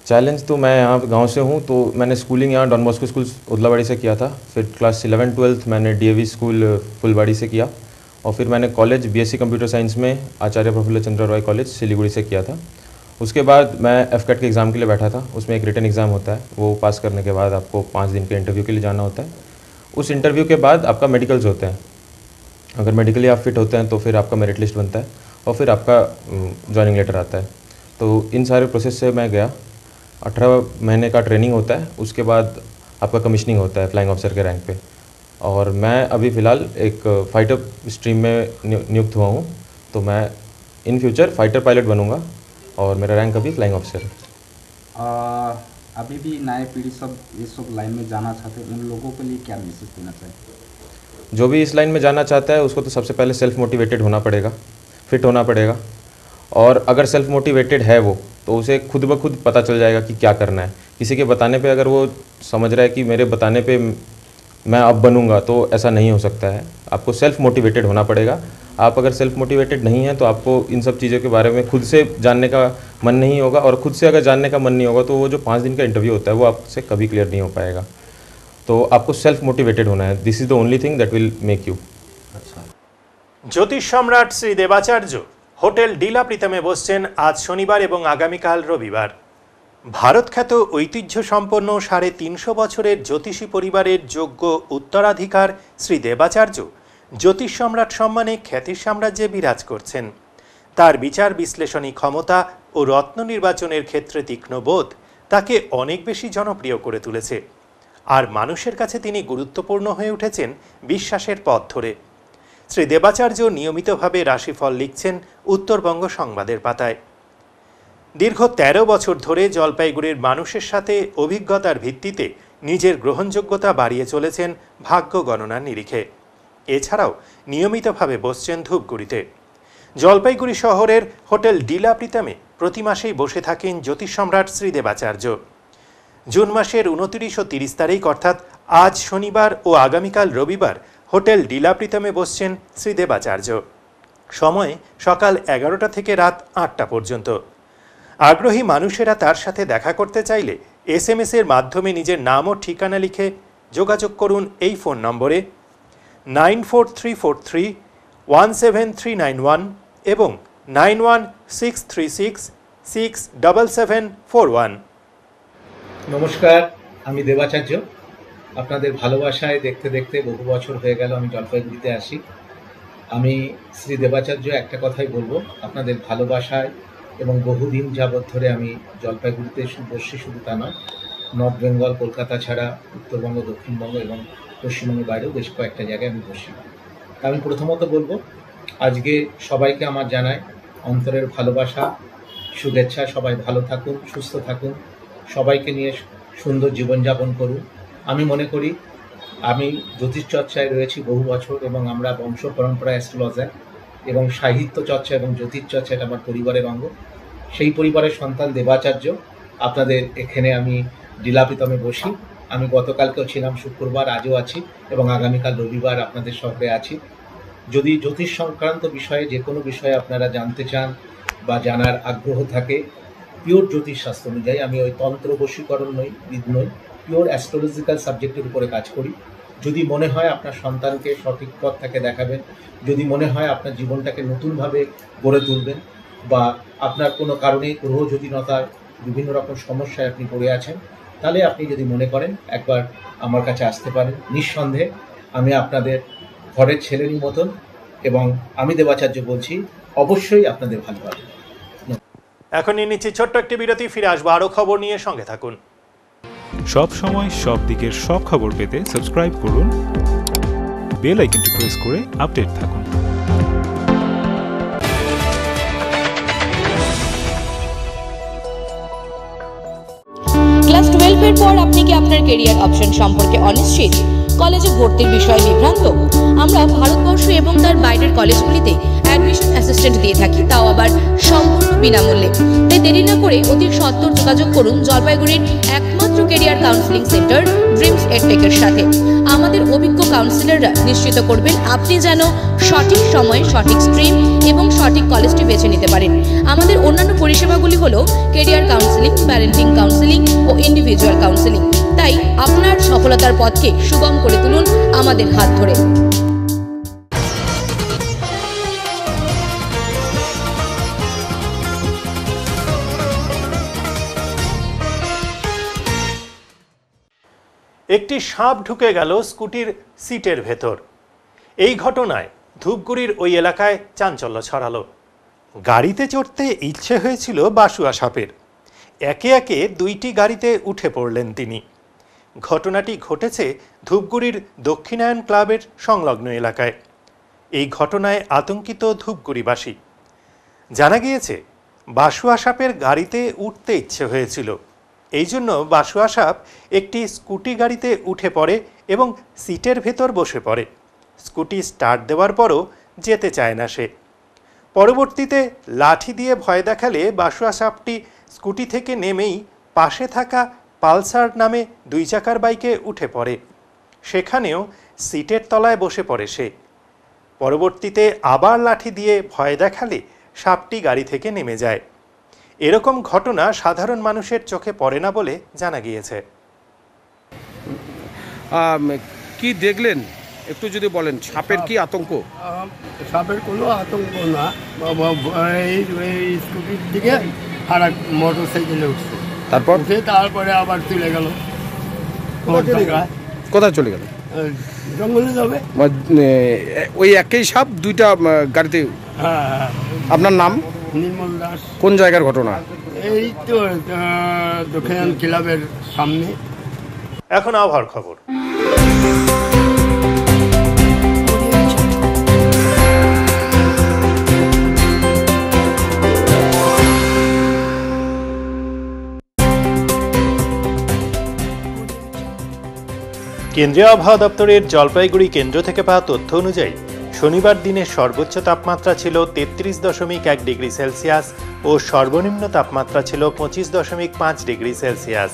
चैलेंज तो मैं यहाँ गांव से हूँ, तो मैंने स्कूलिंग यहाँ डॉन बॉस्को स्कूल उदलाबाड़ी से किया था। फिर क्लास 11-12 मैंने DAV स्कूल फुलबाड़ी से किया, और फिर मैंने कॉलेज BSc कंप्यूटर साइंस में आचार्य प्रफुल्ल चंद्र रॉय कॉलेज सिलीगुड़ी से किया था। उसके बाद मैं FCAT के एग्ज़ाम के लिए बैठा था। उसमें एक रिटन एग्ज़ाम होता है, वो पास करने के बाद आपको 5 दिन के इंटरव्यू के लिए जाना होता है। उस इंटरव्यू के बाद आपका मेडिकल्स होते हैं। अगर मेडिकली आप फिट होते हैं तो फिर आपका मेरिट लिस्ट बनता है, और फिर आपका जॉइनिंग लेटर आता है। तो इन सारे प्रोसेस से मैं गया। 18 महीने का ट्रेनिंग होता है, उसके बाद आपका कमीशनिंग होता है फ्लाइंग ऑफिसर के रैंक पे। और मैं अभी फ़िलहाल एक फ़ाइटर स्ट्रीम में नियुक्त हुआ हूँ, तो मैं इन फ्यूचर फ़ाइटर पायलट बनूँगा, और मेरा रैंक अभी फ्लाइंग ऑफिसर है। अभी भी नए पीढ़ी सब ये सब लाइन में जाना चाहते हैं, उन लोगों के लिए क्या मैसेज देना चाहिए? जो भी इस लाइन में जाना चाहता है उसको तो सबसे पहले सेल्फ मोटिवेटेड होना पड़ेगा, फिट होना पड़ेगा। और अगर सेल्फ मोटिवेटेड है वो, तो उसे खुद ब खुद पता चल जाएगा कि क्या करना है। किसी के बताने पे अगर वो समझ रहा है कि मेरे बताने पे मैं अब बनूंगा, तो ऐसा नहीं हो सकता है। आपको सेल्फ मोटिवेटेड होना पड़ेगा। आप अगर सेल्फ मोटिवेटेड नहीं हैं तो आपको इन सब चीज़ों के बारे में खुद से जानने का मन नहीं होगा, और खुद से अगर जानने का मन नहीं होगा तो वो जो 5 दिन का इंटरव्यू होता है वो आपसे कभी क्लियर नहीं हो पाएगा। तो आपको सेल्फ मोटिवेटेड होना है। This is the only thing that will make you. জ্যোতিষ সম্রাট শ্রী দেবাচার্য হোটেল ডিলা প্রিতমে বসছেন আজ শনিবার এবং আগামীকাল রবিবার। ভারতখ্যাত ঐতিহ্য সম্পন্ন 350 বছরের জ্যোতিষী পরিবারের যোগ্য উত্তরাধিকার শ্রী দেবাচার্য জ্যোতিষ সম্রাট সম্মানে খ্যাতির সাম্রাজ্যে বিরাজ করছেন। তার বিচার বিশ্লেষণী ক্ষমতা ও রত্ন নির্বাচনের ক্ষেত্রে তীক্ষ্ণ বোধ তাকে অনেক বেশি জনপ্রিয় করে তুলেছে, আর মানুষের কাছে তিনি গুরুত্বপূর্ণ হয়ে উঠেছেন বিশ্বাসের পথ ধরে। শ্রী দেবাচার্য নিয়মিতভাবে রাশিফল লিখছেন উত্তরবঙ্গ সংবাদের পাতায়। দীর্ঘ 13 বছর ধরে জলপাইগুড়ির মানুষের সাথে অভিজ্ঞতার ভিত্তিতে নিজের গ্রহণযোগ্যতা বাড়িয়ে চলেছেন ভাগ্য গণনার নিরিখে। এছাড়াও নিয়মিতভাবে বসছেন ধূপগুড়িতে। জলপাইগুড়ি শহরের হোটেল ডিলা প্রিতমে প্রতি মাসেই বসে থাকেন জ্যোতিষ সম্রাট শ্রী দেবাচার্য। জুন মাসের 29 ও 30 তারিখ অর্থাৎ আজ শনিবার ও আগামীকাল রবিবার হোটেল ডিলা প্রিতমে বসছেন শ্রী দেবাচার্য। সময় সকাল 11টা থেকে রাত 8টা পর্যন্ত। আগ্রহী মানুষেরা তার সাথে দেখা করতে চাইলে SMS এর মাধ্যমে নিজের নাম ও ঠিকানা লিখে যোগাযোগ করুন এই ফোন নম্বরে 9434317391 এবং 9163667741। নমস্কার, আমি দেবাচার্য। আপনাদের ভালোবাসায় দেখতে দেখতে বহু বছর হয়ে গেল আমি জলপাইগুড়িতে আসি। আমি শ্রী দেবাচার্য একটা কথাই বলবো, আপনাদের ভালোবাসায় এবং বহুদিন যাবৎ ধরে আমি জলপাইগুড়িতে বসছি, শুধু তা নয়, নর্থ বেঙ্গল কলকাতা ছাড়া উত্তরবঙ্গ, দক্ষিণবঙ্গ এবং পশ্চিমবঙ্গের বাইরেও বেশ কয়েকটা জায়গায় আমি বসি। আমি প্রথমত বলবো, আজকে সবাইকে আমার জানাই অন্তরের ভালোবাসা, শুভেচ্ছা। সবাই ভালো থাকুন, সুস্থ থাকুন, সবাইকে নিয়ে সুন্দর জীবনযাপন করুন। আমি মনে করি আমি জ্যোতিষ চর্চায় রয়েছি বহু বছর, এবং আমরা বংশ পরম্পরা অ্যাস্ট্রোলজার এবং সাহিত্য চর্চা এবং জ্যোতিষ চর্চা এটা আমার পরিবারের অঙ্গ। সেই পরিবারের সন্তান দেবাচার্য। আপনাদের এখানে আমি ডিলা প্রিতমে বসি। আমি গতকালকেও ছিলাম, শুক্রবার, আজও আছি এবং আগামীকাল রবিবার আপনাদের শহরে আছি। যদি জ্যোতিষ সংক্রান্ত বিষয়ে যে কোনো বিষয়ে আপনারা জানতে চান বা জানার আগ্রহ থাকে, পিওর জ্যোতিষ শাস্ত্র অনুযায়ী, আমি ওই তন্ত্র বশীকরণ বিদ নই, পিওর অ্যাস্ট্রোলজিক্যাল সাবজেক্টের উপরে কাজ করি। যদি মনে হয় আপনার সন্তানকে সঠিক পথ থেকে দেখাবেন, যদি মনে হয় আপনার জীবনটাকে নতুনভাবে গড়ে তুলবেন, বা আপনার কোনো কারণে গ্রহজটিলতার বিভিন্ন রকম সমস্যায় আপনি পড়ে আছেন, তাহলে আপনি যদি মনে করেন একবার আমার কাছে আসতে পারেন। নিঃসন্দেহে আমি আপনাদের ঘরের ছেলেরই মতন, এবং আমি দেবাচার্য বলছি, অবশ্যই আপনাদের ভালো হবে। এখন নিয়ে নিচ্ছি ছোট্ট একটি বিরতি, ফিরে আসবো আরও খবর নিয়ে, সঙ্গে থাকুন। সব সময় সব দিকের সব খবর পেতে সাবস্ক্রাইব করুন, বেল আইকনটি প্রেস করে আপডেট থাকুন। ক্লাস 12 এর পর আপনি কি আপনার ক্যারিয়ার অপশন সম্পর্কে অনিশ্চিত? কলেজে ভর্তির বিষয়ে বিভ্রান্ত? আমরা ভারতবর্ষ এবং তার বাইরের কলেজগুলিতে অ্যাডমিশন অ্যাসিস্ট্যান্ট দিয়ে থাকি, তাও আবার সম্পূর্ণ বিনামূল্যে। তাই দেরি না করে অতি সত্বর যোগাযোগ করুন জলপাইগুড়ির একমাত্র একমাত্র ক্যারিয়ার কাউন্সেলিং সেন্টার ড্রিমস এডটেকের সাথে। আমাদের অভিজ্ঞ কাউন্সিলররা নিশ্চিত করবেন আপনি যেন সঠিক সময়ে সঠিক স্ট্রিম এবং সঠিক কলেজটি বেছে নিতে পারেন। আমাদের অন্যান্য পরিষেবাগুলি হলো ক্যারিয়ার কাউন্সেলিং, প্যারেন্টিং কাউন্সেলিং ও ইন্ডিভিজুয়াল কাউন্সেলিং। তাই আপনার সফলতার পথকে সুগম করে তুলুন আমাদের হাত ধরে। একটি সাপ ঢুকে গেল স্কুটির সিটের ভেতর। এই ঘটনায় ধূপগুড়ির ওই এলাকায় চাঞ্চল্য ছড়ালো। গাড়িতে চড়তে ইচ্ছে হয়েছিল বাসুয়া সাপের। একে একে 2টি গাড়িতে উঠে পড়লেন তিনি। ঘটনাটি ঘটেছে ধূপগুড়ির দক্ষিণায়ন ক্লাবের সংলগ্ন এলাকায়। এই ঘটনায় আতঙ্কিত ধূপগুড়িবাসী। জানা গিয়েছে বাসুয়া সাপের গাড়িতে উঠতে ইচ্ছে হয়েছিল, এই জন্য বাসুয়া সাপ একটি স্কুটি গাড়িতে উঠে পড়ে এবং সিটের ভেতর বসে পড়ে। স্কুটি স্টার্ট দেওয়ার পরও যেতে চায় না সে। পরবর্তীতে লাঠি দিয়ে ভয় দেখালে বাসুয়া সাপটি স্কুটি থেকে নেমেই পাশে থাকা পালসার নামে 2 চাকার বাইকে উঠে পড়ে। সেখানেও সিটের তলায় বসে পড়ে সে। পরবর্তীতে আবার লাঠি দিয়ে ভয় দেখালে সাপটি গাড়ি থেকে নেমে যায়। এরকম ঘটনা সাধারণ মানুষের চোখে পড়ে না বলে জানা গিয়েছে। কি দেখলেন একটু যদি বলেন, সাপের কি আতঙ্ক? সাপের কোনো আতঙ্ক না, এই স্কুটির দিকে আর এক মোটর সাইকেলে উঠছে, তারপরে আবার চলে গেল। কোথায় চলে গেল? জঙ্গলে যাবে। ওই একই সাপ 2টা গাড়িতে? হ্যাঁ। আপনার নাম? নির্মল দাস। কোন জায়গার ঘটনা? এই তো দক্ষিণ ক্লাবের সামনে। এখন আবহাওয়ার খবর। কেন্দ্রীয় আবহাওয়া দপ্তরের জলপাইগুড়ি কেন্দ্র থেকে পাওয়া তথ্য অনুযায়ী শনিবার দিনের সর্বোচ্চ তাপমাত্রা ছিল 33.1 ডিগ্রি সেলসিয়াস ও সর্বনিম্ন তাপমাত্রা ছিল 25.5 ডিগ্রি সেলসিয়াস।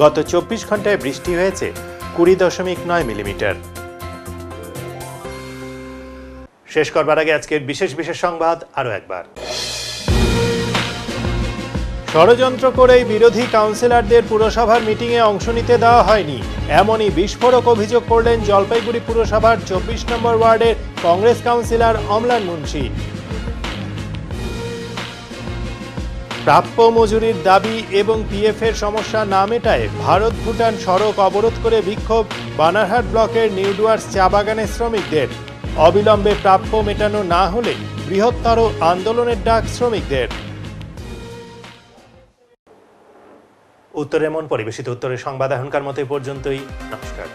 গত 24 ঘন্টায় বৃষ্টি হয়েছে 20.9 মিলিমিটার। শেষ করবার আগে আজকের বিশেষ সংবাদ আরও একবার। ষড়যন্ত্র করেই বিরোধী কাউন্সিলরদের পুরসভার মিটিংয়ে অংশ নিতে দেওয়া হয়নি, এমনই বিস্ফোরক অভিযোগ করলেন জলপাইগুড়ি পুরসভার 24 নম্বর ওয়ার্ডের কংগ্রেস কাউন্সিলর অমলান মুন্সি। প্রাপ্য মজুরির দাবি এবং পিএফের সমস্যা না মেটায় ভারত ভুটান সড়ক অবরোধ করে বিক্ষোভ বানারহাট ব্লকের নিউডুয়ার্স চা বাগানের শ্রমিকদের। অবিলম্বে প্রাপ্য মেটানো না হলে বৃহত্তর আন্দোলনের ডাক শ্রমিকদের। উত্তর এমন পরিবেশিত উত্তরের সংবাদ এখনকার মতো পর্যন্তই। নমস্কার।